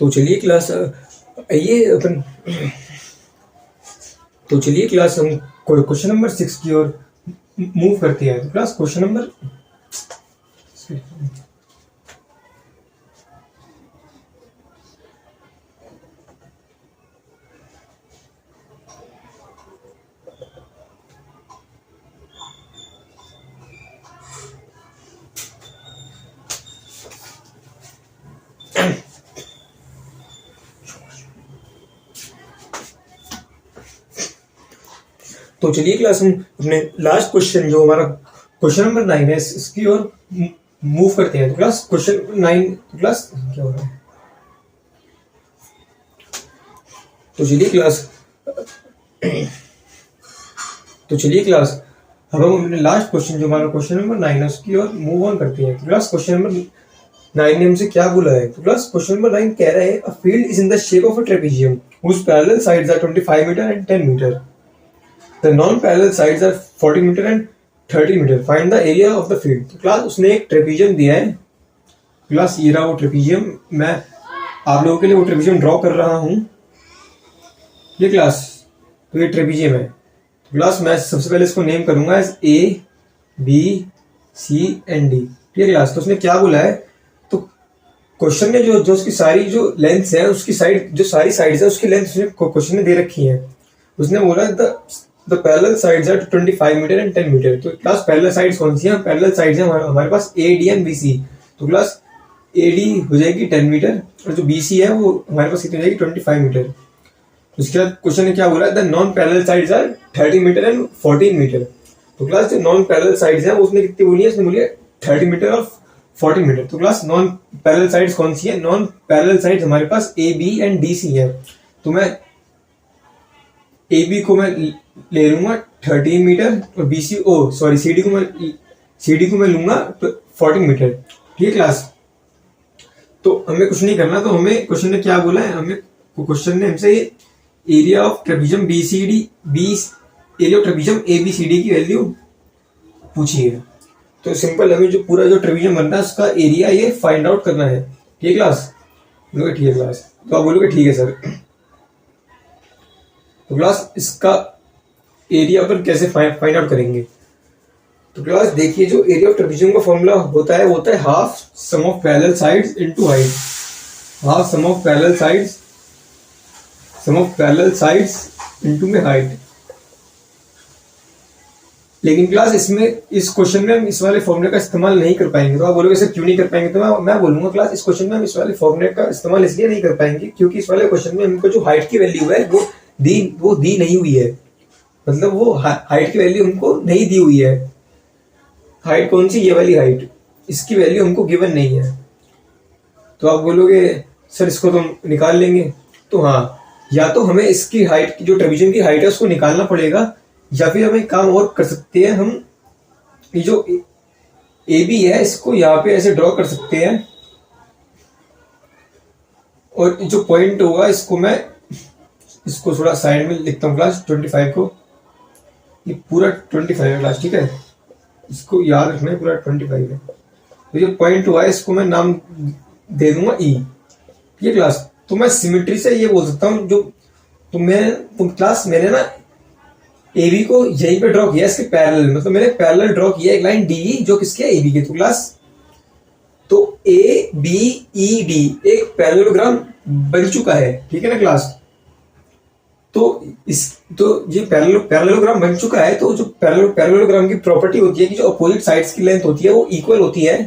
तो चलिए क्लास हम क्वेश्चन नंबर 6 की ओर मूव करते हैं। तो क्लास क्वेश्चन नंबर तो चलिए क्लास हम अपने लास्ट क्वेश्चन जो हमारा क्वेश्चन नंबर 9 है इसकी ओर मूव करते हैं। तो क्लास क्वेश्चन 9 क्लास क्या हो रहा है? तो चलिए क्लास अब हम अपने लास्ट क्वेश्चन जो हमारा क्वेश्चन नंबर 9 है उसकी ओर मूव ऑन करते हैं। तो क्लास क्वेश्चन नंबर 9 ने हमसे क्या बोला है? तो क्लास क्वेश्चन नंबर 9 कह रहा है a field is in the shape of a trapezium whose parallel sides are 25 meter and 10 meter. The non-parallel sides are 40 meter and 30 meter. Find the area of the field. तो class उसने एक trapezium दिया है। Class ये रहा वो trapezium. मैं आप लोगों के लिए वो ट्रेपेजियम ड्रॉ कर रहा हूँ। ये क्लास तो ये ट्रेपेजियम है। तो क्लास मैं सबसे पहले इसको नेम करूंगा एज ABCD। ठीक है क्लास। तो उसने क्या बोला है? तो क्वेश्चन ने जो उसकी सारी जो लेंथ है उसकी साइड जो सारी साइड्स है उसकी लेंथ उसने क्वेश्चन ने दे रखी है। उसने बोला the parallel sides are 25 metre and 10 metre. तो क्लास पैरेलल साइड्स कौन सी हैं? पैरेलल साइड्स हैं हमारे पास AD एंड BC। तो क्लास AD हो जाएगी 10 मीटर और जो BC है वो हमारे पास कितनी हो जाएगी 25 मीटर। उसके बाद क्वेश्चन ने क्या बोला? The non parallel sides are 30 metre and 14 metre. तो क्लास जो नॉन पैरेलल साइड्स हैं उसने कितनी बोली है? उसने बोली है 30 मीटर और 40 मीटर। तो क्लास नॉन पैरेलल साइड्स कौन सी है? नॉन पैरेलल साइड्स हमारे पास AB एंड DC है। तो मैं AB को मैं ले लूंगा 30 मीटर और CD को मैं लूंगा 40 मीटर। ठीक है क्लास। तो हमें कुछ नहीं करना। तो हमें क्वेश्चन ने क्या बोला है? क्वेश्चन ने हमसे एरिया ऑफ ट्रेपेजियम ABCD की वैल्यू पूछी है। तो सिंपल हमें जो पूरा जो ट्रेपेजियम बनना है उसका एरिया ये फाइंड आउट करना है। ठीक है क्लास? बोलोगे ठीक है क्लास, तो आप बोलोगे ठीक है सर। तो क्लास इसका एरिया अपन कैसे फाइंड आउट करेंगे? तो क्लास देखिए, जो एरिया ऑफ ट्रेपेजियम का फॉर्मूला होता है वो होता है half sum of parallel sides into height. Half sum of parallel sides into में हाइट। लेकिन क्लास इसमें इस क्वेश्चन में हम इस वाले फॉर्मूले का इस्तेमाल नहीं कर पाएंगे। तो आप बोलोगे सर क्यों नहीं कर पाएंगे? तो मैं बोलूंगा क्लास इस क्वेश्चन में हम इस वाले फॉर्मूले का इस्तेमाल इसलिए नहीं कर पाएंगे क्योंकि इस वाले क्वेश्चन में हमको जो हाइट की वैल्यू है वो दी नहीं हुई है। मतलब वो हाइट की वैल्यू हमको नहीं दी हुई है। हाइट कौन सी? ये वाली हाइट, इसकी वैल्यू हमको गिवन नहीं है। तो आप बोलोगे सर इसको तो निकाल लेंगे। तो हाँ, या तो हमें इसकी हाइट, जो ट्रेपेजियम की हाइट है उसको निकालना पड़ेगा, या फिर हम एक काम और कर सकते हैं, हम ये जो ए बी है इसको यहाँ पे ऐसे ड्रॉ कर सकते हैं, और जो पॉइंट होगा इसको थोड़ा साइड में लिखता हूँ क्लास 25 को। ये पूरा 25 है क्लास, ठीक है? इसको याद रखना है, पूरा 25 है। तो ये पॉइंट हुआ है, इसको मैं नाम दे दूंगा ई। ये क्लास, तो मैं सिमेट्री से ये बोल सकता हूँ, क्लास मैंने ना ए बी को यहीं पे ड्रॉ किया, इसके पैरेलल, मतलब मैंने पैरेलल ड्रॉ किया एक लाइन डी जो किसके है? ए बी के। तो क्लास तो ए बी ई डी एक पैरेललोग्राम बन चुका है, ठीक है ना क्लास? तो ये पैरेललोग्राम बन चुका है। तो जो पैरेललोग्राम की प्रॉपर्टी होती है कि जो अपोजिट साइड्स की लेंथ होती है वो इक्वल होती है।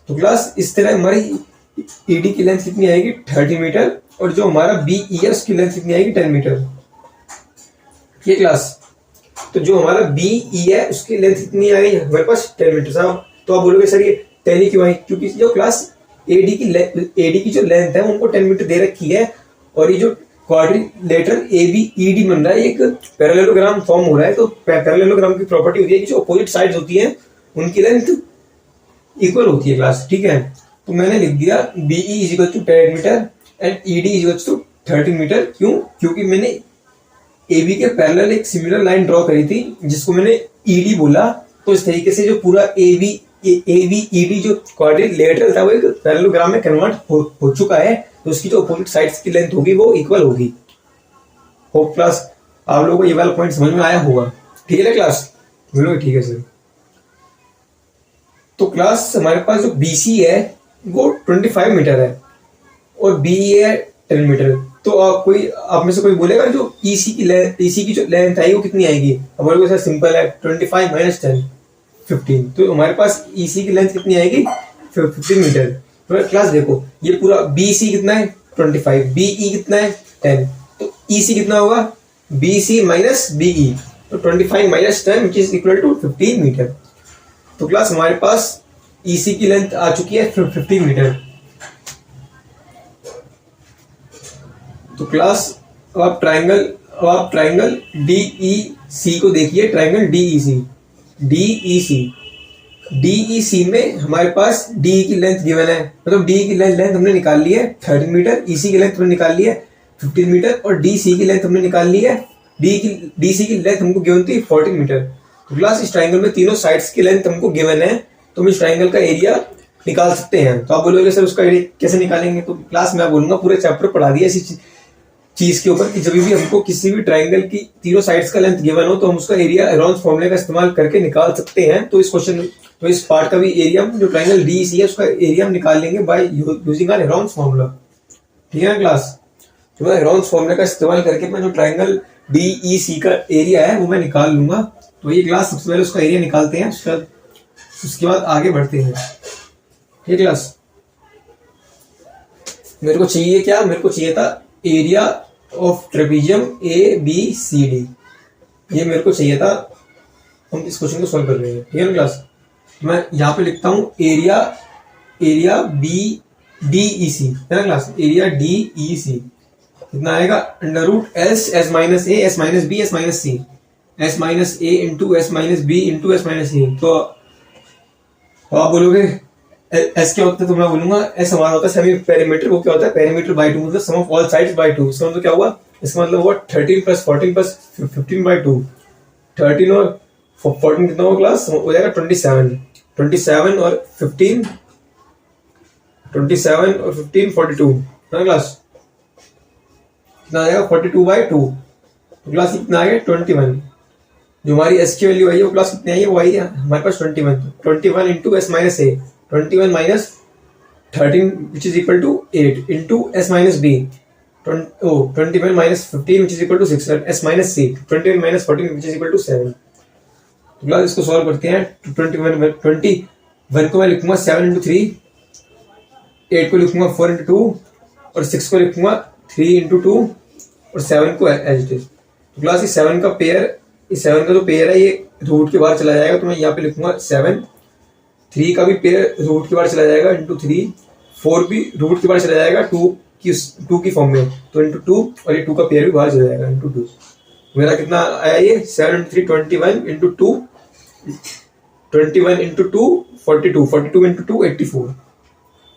तो क्लास इस तरह हमारी ईडी की लेंथ कितनी आएगी? 30 मीटर, और जो हमारा बीई है उसकी लेंथ कितनी आएगी? 10 मीटर। ये क्लास, तो जो हमारा बीई है उसकी लेंथ कितनी आएगी हमारे पास? 10 मीटर साहब। तो आप बोलोगे सर ये 10 ही क्यों आई? क्योंकि जो क्लास एडी की जो लेंथ है उनको 10 मीटर दे रखी है, और ये जो quadrilateral A B E D बन रहा है, एक पैरेललोग्राम फॉर्म हो रहा है। तो पैरेललोग्राम की प्रॉपर्टी होती है कि जो अपोजिट साइड्स होती हैं उनकी लेंथ इक्वल होती है क्लास, ठीक है? तो मैंने लिख दिया BE is equal to 10 metre and ED is equal to 30 metre. क्यों? क्योंकि मैंने ए बी के पैरेलल एक सिमिलर लाइन ड्रॉ करी थी जिसको मैंने ईडी बोला। तो इस तरीके से जो पूरा ए बी ई डी जो क्वाड्रिलेटरल था वो एक पैरेललोग्राम में कन्वर्ट हो चुका है। तो उसकी जो अपोजिट साइड्स की लेंथ होगी वो इक्वल होगी। होप क्लास आप लोगों को ये वाला पॉइंट समझ में आया होगा, ठीक है ना क्लास? बोलो ठीक है सर। तो क्लास हमारे पास जो बीसी है वो 25 मीटर है और बीई है 10 मीटर। तो आप में से कोई बोलेगा जो ईसी की जो लेंथ आई वो कितनी आएगी? हमारे को सर सिंपल है, 25 माइनस 10 15। तो हमारे पास ईसी की लेंथ कितनी आएगी? 15 मीटर। तो क्लास देखो, ये पूरा बीसी कितना है? 25। बीई कितना है? 10। तो ईसी कितना होगा? BC minus BE. तो 25 minus 10 which is equal to 15 metre. तो क्लास हमारे पास ईसी की लेंथ आ चुकी है 15 मीटर। तो क्लास अब आप ट्राइंगल डीईसी को देखिए। ट्राइंगल डीईसी में हमारे पास डी की लेंथ गिवन है, मतलब डी की लेंथ हमने निकाल ली है 30 मीटर, ईसी की लेंथ हमने निकाल ली है 15 मीटर, और डीसी की लेंथ हमने निकाल ली है डीसी की लेंथ हमको गिवन थी 14 मीटर। तो क्लास इस ट्राइंगल में तीनों साइड्स की लेंथ हमको गिवन है, तो हम इस ट्राइंगल का एरिया निकाल सकते हैं। तो आप बोलोगे सर उसका एरिया कैसे निकालेंगे? तो क्लास मैं बोलूंगा पूरे चैप्टर पढ़ा दिया इसी चीज के ऊपर कि जब भी हमको किसी भी ट्राइंगल की तीनों साइड्स का लेंथ गिवन हो तो हम उसका एरिया हेरोन्स फॉर्मूले का इस्तेमाल करके निकाल सकते हैं। तो इस पार्ट का भी एरिया, जो ट्राइंगल डीईसी है उसका एरिया हम निकाल लेंगे by using our Heron's formula, ठीक है ना क्लास? तो मैं हेरोन्स फॉर्मूले का इस्तेमाल करके मैं जो ट्राइंगल डीईसी का एरिया है वो मैं निकाल लूंगा। तो ये क्लास सबसे पहले उसका एरिया निकालते हैं, उसके बाद आगे बढ़ते हैं, ठीक है क्लास? मेरे को चाहिए क्या? मेरे को चाहिए था area of trapezium A B C D, ये मेरे को चाहिए था। हम इस क्वेश्चन को सॉल्व कर रहे हैं, ठीक है ना क्लास? मैं यहाँ पे लिखता हूँ area B D E C, है ना class? Area D E C कितना आएगा? Under root S minus A S minus B S minus C, S minus A into S minus B into S minus सी। तो आप बोलोगे S क्या होता है? तो मैं बोलूंगा एस हमारा होता है सेमी पेरीमीटर। वो क्या होता है? पेरीमीटर बाय 2, मतलब सम ऑफ ऑल साइड्स बाय 2। इसका मतलब क्या हुआ? इसका मतलब हुआ 13 प्लस 14 प्लस 15 बाय 2। 13 और 14 कितना होगा क्लास? हो जाएगा 27। 27 और 15, 27 और 15 42 है ना क्लास। कितना आ जाएगा 42/2। तो क्लास कितना आ गया 21। जो हमारी एस की वैल्यू आई है वो क्लास कितनी आई है, वो आई है हमारे पास 21 into S minus A, 21 minus 13 which is equal to 8 into S minus B, 21 minus 15 which is equal to 6, S minus C 21 minus 14 which is equal to 7। तो क्लास इसको सॉल्व करते हैं। 21 को मैं लिखूंगा 7 इंटू 3, 8 को लिखूंगा 4 इंटू 2 और 6 को लिखूंगा 3 इंटू 2 और 7 को एज इट इज। तो क्लास ये 7 का पेयर, इस 7 का जो पेयर है ये रूट के बाहर चला जाएगा, तो मैं यहाँ पे लिखूंगा 7। 3 का भी पेयर रूट के बाहर चला जाएगा इंटू 3, 4 भी रूट के बाहर चला जाएगा 2 की फॉर्म में, तो इंटू 2 और ये 2 का पेयर भी बाहर चला जाएगा इंटू 2। मेरा कितना आया ये 7 इंटू 3 21 इंटू 2 21 इंटू 2 42, 42 इंटू 2 84।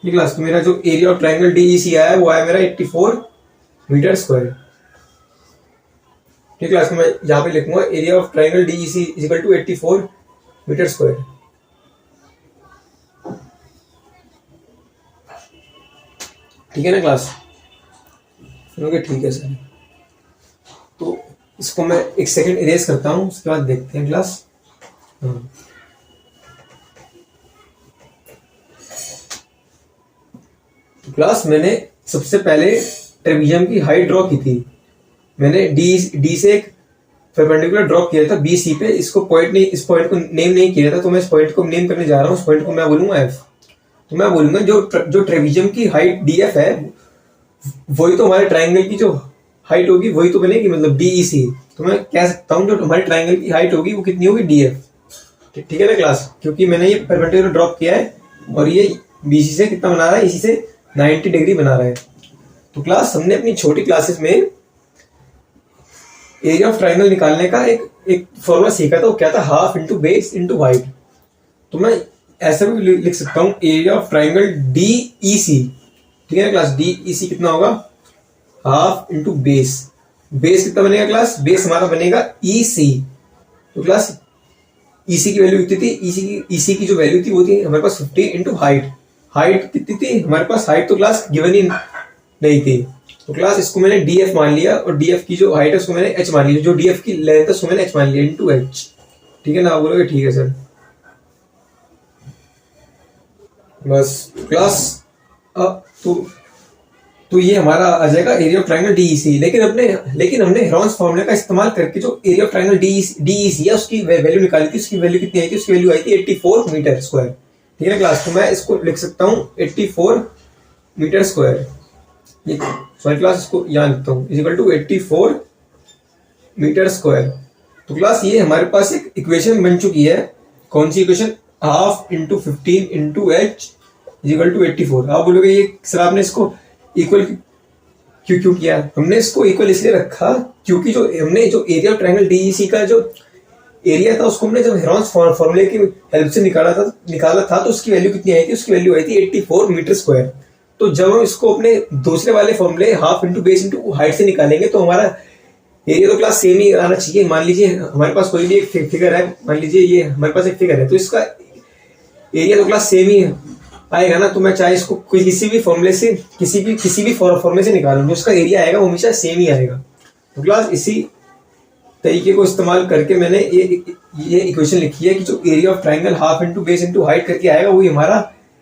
ये क्लास तो मेरा जो एरिया ऑफ ट्राइंगल डीईसी आया है वो आया मेरा 84 मीटर स्क्वायर। ठीक क्लास में मैं यहाँ पे लिखूंगा area of triangle DEC is equal to 84 metre square. ठीक है ना क्लास, ओके ठीक है सर। तो इसको मैं एक सेकंड इरेज करता हूँ, उसके बाद देखते हैं क्लास। तो क्लास मैंने सबसे पहले ट्रेपेजियम की हाइट ड्रॉ की थी। मैंने डी से एक परपेंडिकुलर ड्रॉ किया था बी सी पे। इसको पॉइंट नहीं, इस पॉइंट को नेम नहीं किया था, तो मैं इस पॉइंट को नेम करने जा रहा हूँ। इस पॉइंट को मैं बोलूंगा एफ। तो मैं बोलूंगा जो ट्रेपेजियम की हाइट डी एफ है वही तो हमारे ट्राइंगल की जो हाइट होगी वही तो बनेगी, मतलब डीईसी। तो मैं कह सकता हूँ जो हमारे ट्राइंगल की हाइट होगी वो कितनी होगी डीएफ। ठीक है ना क्लास, क्योंकि मैंने ये परपेंडिकुलर ड्रॉप किया है और ये बीसी से कितना बना रहा है, इसी से 90 डिग्री बना रहा है। तो क्लास हमने अपनी छोटी क्लासेस में एरिया ऑफ ट्राइंगल निकालने का एक फॉर्मूला सीखा था। वो क्या था, half into base into height. तो मैं ऐसा भी लिख सकता हूँ एरिया ऑफ ट्राइंगल डीईसी। ठीक है ना क्लास, डीईसी कितना होगा, हाफ इंटू बेस। बेस कितना बनेगा क्लास, बेस हमारा बनेगा ईसी। तो क्लास ईसी की वैल्यू कितनी थी, ईसी की जो वैल्यू थी वो थी हमारे पास 50 इंटू हाइट। हाइट कितनी थी हमारे पास, हाइट तो क्लास गिवन ही नहीं थी। तो क्लास इसको मैंने डीएफ मान लिया और डीएफ की जो हाइट है उसको मैंने एच मान लिया, जो डीएफ की लेंथ है उसको मैंने एच मान लिया इंटू एच। ठीक है ना, आप बोलोगे ठीक है सर। बस क्लास अब तो ये हमारा आ जाएगा एरिया ऑफ ट्राइंगल डीईसी। लेकिन हमने हेरोन्स फॉर्मूले का इस्तेमाल करके जो एरिया ऑफ ट्राइंगल डीईसी है उसकी वैल्यू निकाली थी। उसकी वैल्यू कितनी आई थी, उसकी वैल्यू आई थी 84 मीटर स्क्वायर। ठीक है ना क्लास, तो मैं इसको लिख सकता हूँ 84 मीटर स्क्वायर। ये सॉरी क्लास, इसको यहाँ लिखता हूँ is equal to 84 metre square. तो क्लास ये हमारे पास एक इक्वेशन बन चुकी है। कौन सी equation, half into 15 into H is equal to 84। आप बोलोगे ये सर आपने इसको इक्वल क्यों किया। हमने इसको इक्वल इसलिए रखा क्योंकि जो हमने जो एरिया ऑफ ट्राइंगल डीईसी का जो एरिया था उसको हमने जब हेरोन्स फॉर्मूले की हेल्प से निकाला था तो उसकी वैल्यू कितनी आई थी, उसकी वैल्यू आई थी 84 मीटर स्क्वायर। तो जब हम इसको अपने दूसरे वाले फॉर्मूले half into base into height से निकालेंगे तो हमारा एरिया तो क्लास सेम ही आना चाहिए। मान लीजिए हमारे पास कोई भी एक फिगर है, मान लीजिए ये हमारे पास एक फिगर है, तो इसका एरिया तो क्लास सेम ही आएगा ना। तो मैं चाहे इसको किसी भी फॉर्मूले से किसी भी फॉर्मूले से निकालूं, उसका एरिया आएगा वो हमेशा सेम ही आएगा। तो क्लास इसी तरीके को इस्तेमाल करके मैंने ये इक्वेशन लिखी है कि जो area of triangle half into base into height करके आएगा वही हमारा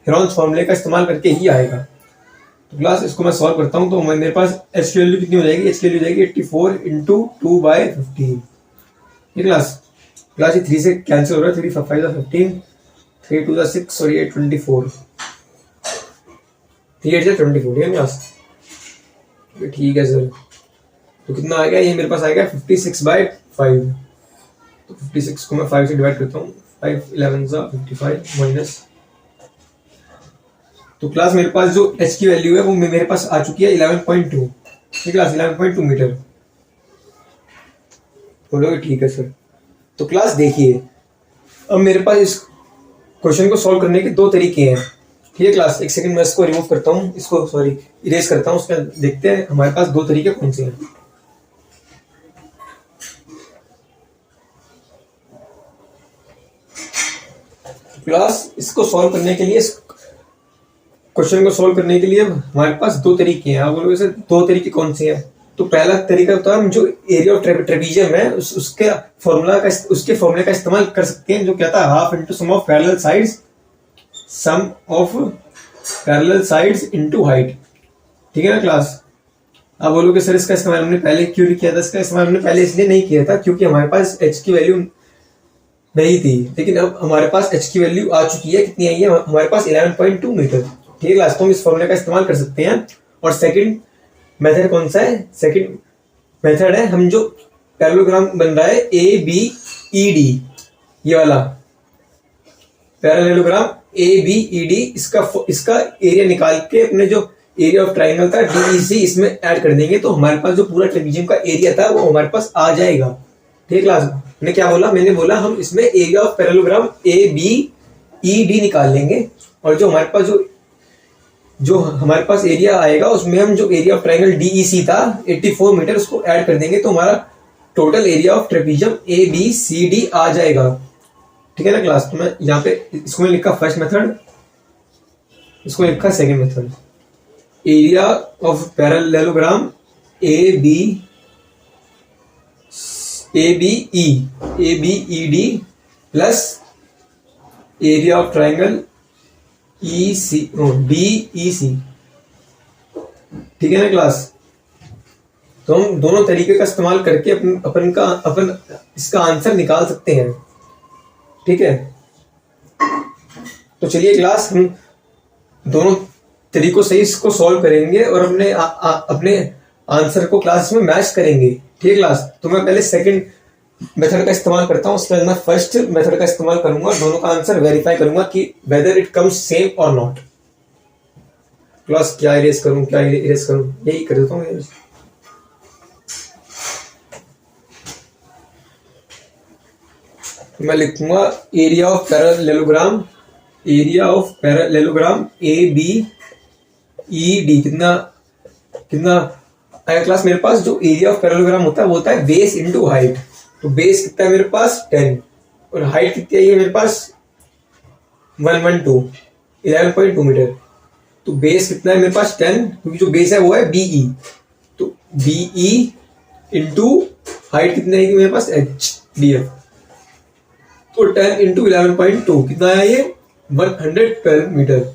हेरोन्स फॉर्मूले का इस्तेमाल करके ही आएगा। तो क्लास इसको मैं सॉल्व करता हूँ तो मेरे पास एच की वैल्यू कितनी हो जाएगी, एच की वैल्यू हो जाएगी 84 इंटू 2/15। ये क्लास ये 3 से कैंसिल हो रहा है, 3 5 15, 3 2 6 और ये 24, 3 8 24। ठीक है क्लास, ठीक है सर। तो कितना आ गया, ये मेरे पास आएगा 56/5। तो 56 को मैं 5 से डिवाइड करता हूँ, 5 11 55 माइनस। तो क्लास मेरे पास जो h की वैल्यू है वो मेरे पास आ चुकी है 11.2। ठीक क्लास 11.2 मीटर। बोलोगे ठीक है सर। तो क्लास देखिए अब मेरे पास इस क्वेश्चन को सॉल्व करने के दो तरीके हैं। ठीक है क्लास, एक सेकंड मैं इसको रिमूव करता हूँ, इसको सॉरी इरेज करता हूँ, उसमें देखते हैं हमारे पास दो तरीके कौन से हैं। क्लास इसको सॉल्व करने के लिए, क्वेश्चन को सॉल्व करने के लिए हमारे पास दो तरीके हैं। आप बोलोगे सर दो तरीके कौन से हैं? तो पहला तरीका होता है हम जो एरिया ऑफ ट्रेपेजियम है उसके फॉर्मूले का इस्तेमाल कर सकते हैं, जो कहता है half into sum of parallel sides into height. ठीक है ना क्लास? आप बोलोगे सर इसका इस्तेमाल हमने पहले क्यों नहीं किया था? इसका इस्तेमाल हमने पहले इसलिए नहीं किया था क्योंकि हमारे पास एच की वैल्यू नहीं थी, लेकिन अब हमारे पास एच की वैल्यू आ चुकी है। कितनी आई है हमारे पास? 11.2 मीटर। ठीक है क्लास? तो हम इस फॉर्मूले का इस्तेमाल कर सकते हैं। और सेकंड मेथड कौन सा है? सेकंड मेथड है हम जो पैरेललोग्राम बन रहा है ABED, ये वाला पैरेललोग्राम ABED, इसका एरिया निकाल के अपने जो एरिया ऑफ ट्राइंगल था DEC इसमें ऐड कर देंगे, तो हमारे पास जो पूरा ट्रेपेजियम का एरिया था वो हमारे पास आ जाएगा। ठीक है क्लास? मैंने क्या बोला? मैंने बोला हम इसमें एरिया ऑफ पैरेललोग्राम ABED निकाल लेंगे, और जो हमारे पास जो हमारे पास एरिया आएगा उसमें हम जो एरिया ऑफ ट्राइंगल DEC था 84 मीटर, उसको ऐड कर देंगे, तो हमारा total area of trapezium ABCD आ जाएगा। ठीक है ना क्लास? तो मैं यहाँ पे इसको मैं लिखा फर्स्ट मेथड, इसको लिखा second method. Area of parallelogram ABED plus area of triangle DEC। ठीक है ना क्लास? तो हम दोनों तरीके का इस्तेमाल करके अपन इसका आंसर निकाल सकते हैं। ठीक है? तो चलिए क्लास हम दोनों तरीकों से इसको सॉल्व करेंगे और अपने आंसर को क्लास में मैच करेंगे। ठीक है क्लास? तो मैं पहले सेकंड मेथड का इस्तेमाल करता हूँ, उसके बाद मैं फर्स्ट मेथड का इस्तेमाल करूंगा, दोनों का आंसर वेरीफाई करूंगा कि वेदर इट कम्स सेम और नॉट। क्लास क्या इरेज करूं, यही कर देता हूँ। मैं लिखूंगा एरिया ऑफ पैरेललोग्राम ABED कितना आएगा क्लास? मेरे पास जो एरिया ऑफ पैरेललोग्राम होता है वो होता है बेस इंटू हाइट। तो बेस कितना है मेरे पास? 10, और हाइट कितनी आई है मेरे पास? 11.2 मीटर। तो बेस कितना है मेरे पास? 10, क्योंकि जो बेस है वो है BE। तो BE इंटू हाइट कितनी आएगी मेरे पास? HDF। तो 10 इंटू 11.2 कितना है ये? 112 मीटर।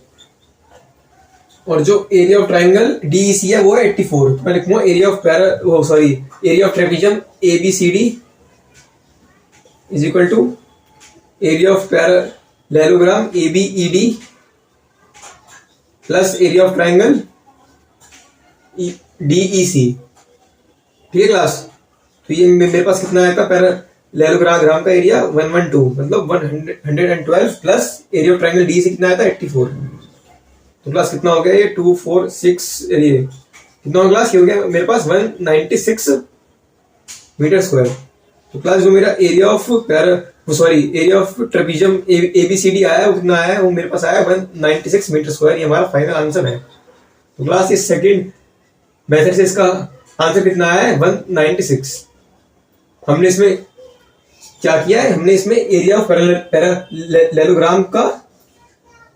और जो एरिया ऑफ ट्राइंगल DEC है वो है 84। तो मैं लिखूंगा area of trapezium ABCD is equal to area of parallelogram ABED plus area of triangle DEC। ठीक है क्लास? तो ये मेरे पास कितना आएगा? पैरेललोग्राम का एरिया 112 मतलब 112 plus area of triangle DEC कितना आया था? 84। तो क्लास कितना हो गया ये? 246, ये कितना हो क्लास? ये हो गया मेरे पास 196 मीटर स्क्वायर। तो क्लास जो मेरा एरिया ऑफ ट्रेपेजियम ABCD आया है वो कितना आया है? वो मेरे पास आया 196 मीटर स्क्वायर। ये हमारा फाइनल आंसर है। तो क्लास इस सेकंड मेथड से इसका आंसर कितना आया है? 196। हमने इसमें क्या किया है? हमने इसमें एरिया ऑफ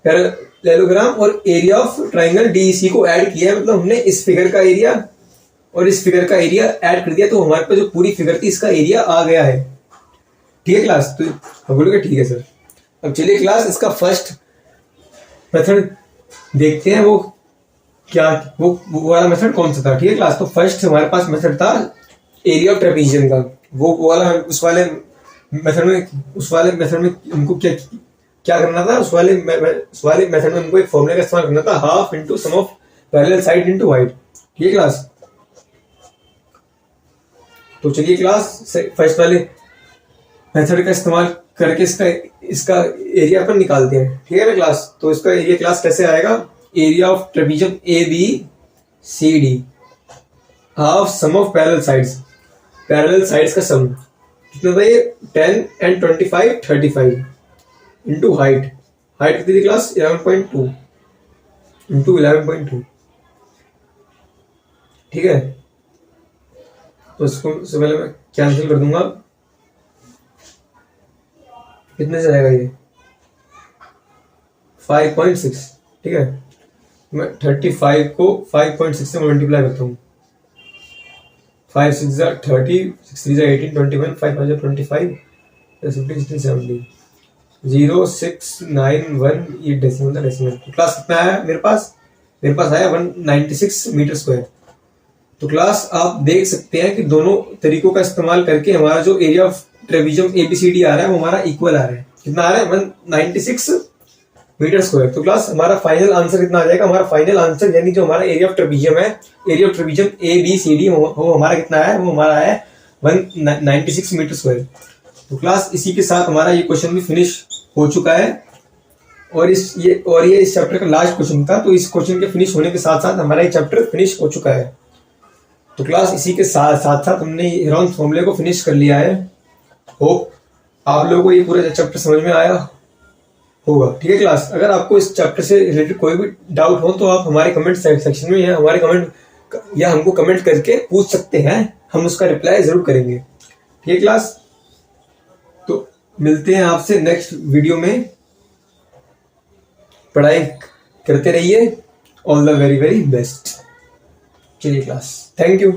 पैरेललोग्राम और एरिया ऑफ ट्राइंगल DEC को ऐड किया है, मतलब हमने इस फिगर का एरिया और इस फिगर का एरिया ऐड कर दिया, तो हमारे पास जो पूरी फिगर थी इसका एरिया आ गया है। ठीक है क्लास? तो हम बोलोगे ठीक है सर। अब चलिए क्लास इसका फर्स्ट मेथड देखते हैं, वो क्या वो वाला मेथड कौन सा था। ठीक है क्लास? तो फर्स्ट हमारे पास मेथड था एरिया ऑफ ट्रेपेजियम का। वो वाला उस वाले मेथड में हमको क्या करना था? उस वाले मेथड में हमको एक फॉर्मूले का इस्तेमाल करना था, half into sum of parallel side into height. ठीक है क्लास? तो चलिए क्लास फर्स्ट वाले मेथड का इस्तेमाल करके इसका एरिया अपन निकालते हैं। ठीक है ना क्लास? तो इसका एरिया क्लास कैसे आएगा? Area of trapezium ABCD half sum of parallel sides का सम कितना था? ये 10 and 25 35 इंटू हाइट कितनी थी क्लास? 11.2 इंटू 11.2। ठीक है? तो इसको सबसे पहले मैं कैंसिल कर दूंगा। कितने से आएगा ये? 5.6, ठीक है। मैं 35 को 5.6 से मल्टीप्लाई करता हूँ। 5 6 30, 6 3 18, 21, 5 5 25, 15 16 17, 0691, ये डेसिमल था, डेसिमल। तो क्लास कितना आया मेरे पास आया 196 मीटर स्क्वायर। तो क्लास आप देख सकते हैं कि दोनों तरीकों का इस्तेमाल करके हमारा जो एरिया ऑफ ट्रेपीजियम एबीसीडी आ रहा है वो हमारा इक्वल आ रहा है। कितना आ रहा है? 196 मीटर स्क्वायर। तो क्लास हमारा फाइनल आंसर कितना आ जाएगा? हमारा फाइनल आंसर यानी जो हमारा एरिया ऑफ ट्रेपीजियम है, एरिया ऑफ ट्रेपीजियम एबीसीडी, वो हमारा कितना है? वो हमारा है 196 मीटर स्क्वायर। तो क्लास इसी के साथ हमारा ये क्वेश्चन भी फिनिश हो चुका है और ये इस चैप्टर का लास्ट क्वेश्चन था। तो इस क्वेश्चन के फिनिश होने के साथ साथ हमारा ये चैप्टर फिनिश हो चुका है। तो क्लास इसी के साथ साथ हमने हेरोन्स फॉर्मूले को फिनिश कर लिया है। होप आप लोगों को ये पूरा चैप्टर समझ में आया होगा, ठीक है क्लास। अगर आपको इस चैप्टर से रिलेटेड कोई भी डाउट हो तो आप हमारे कमेंट सेक्शन में या हमको कमेंट करके पूछ सकते हैं, हम उसका रिप्लाई जरूर करेंगे, ठीक है क्लास। तो मिलते हैं आपसे नेक्स्ट वीडियो में। पढ़ाई करते रहिए। All the very very best. चलिए क्लास, थैंक यू।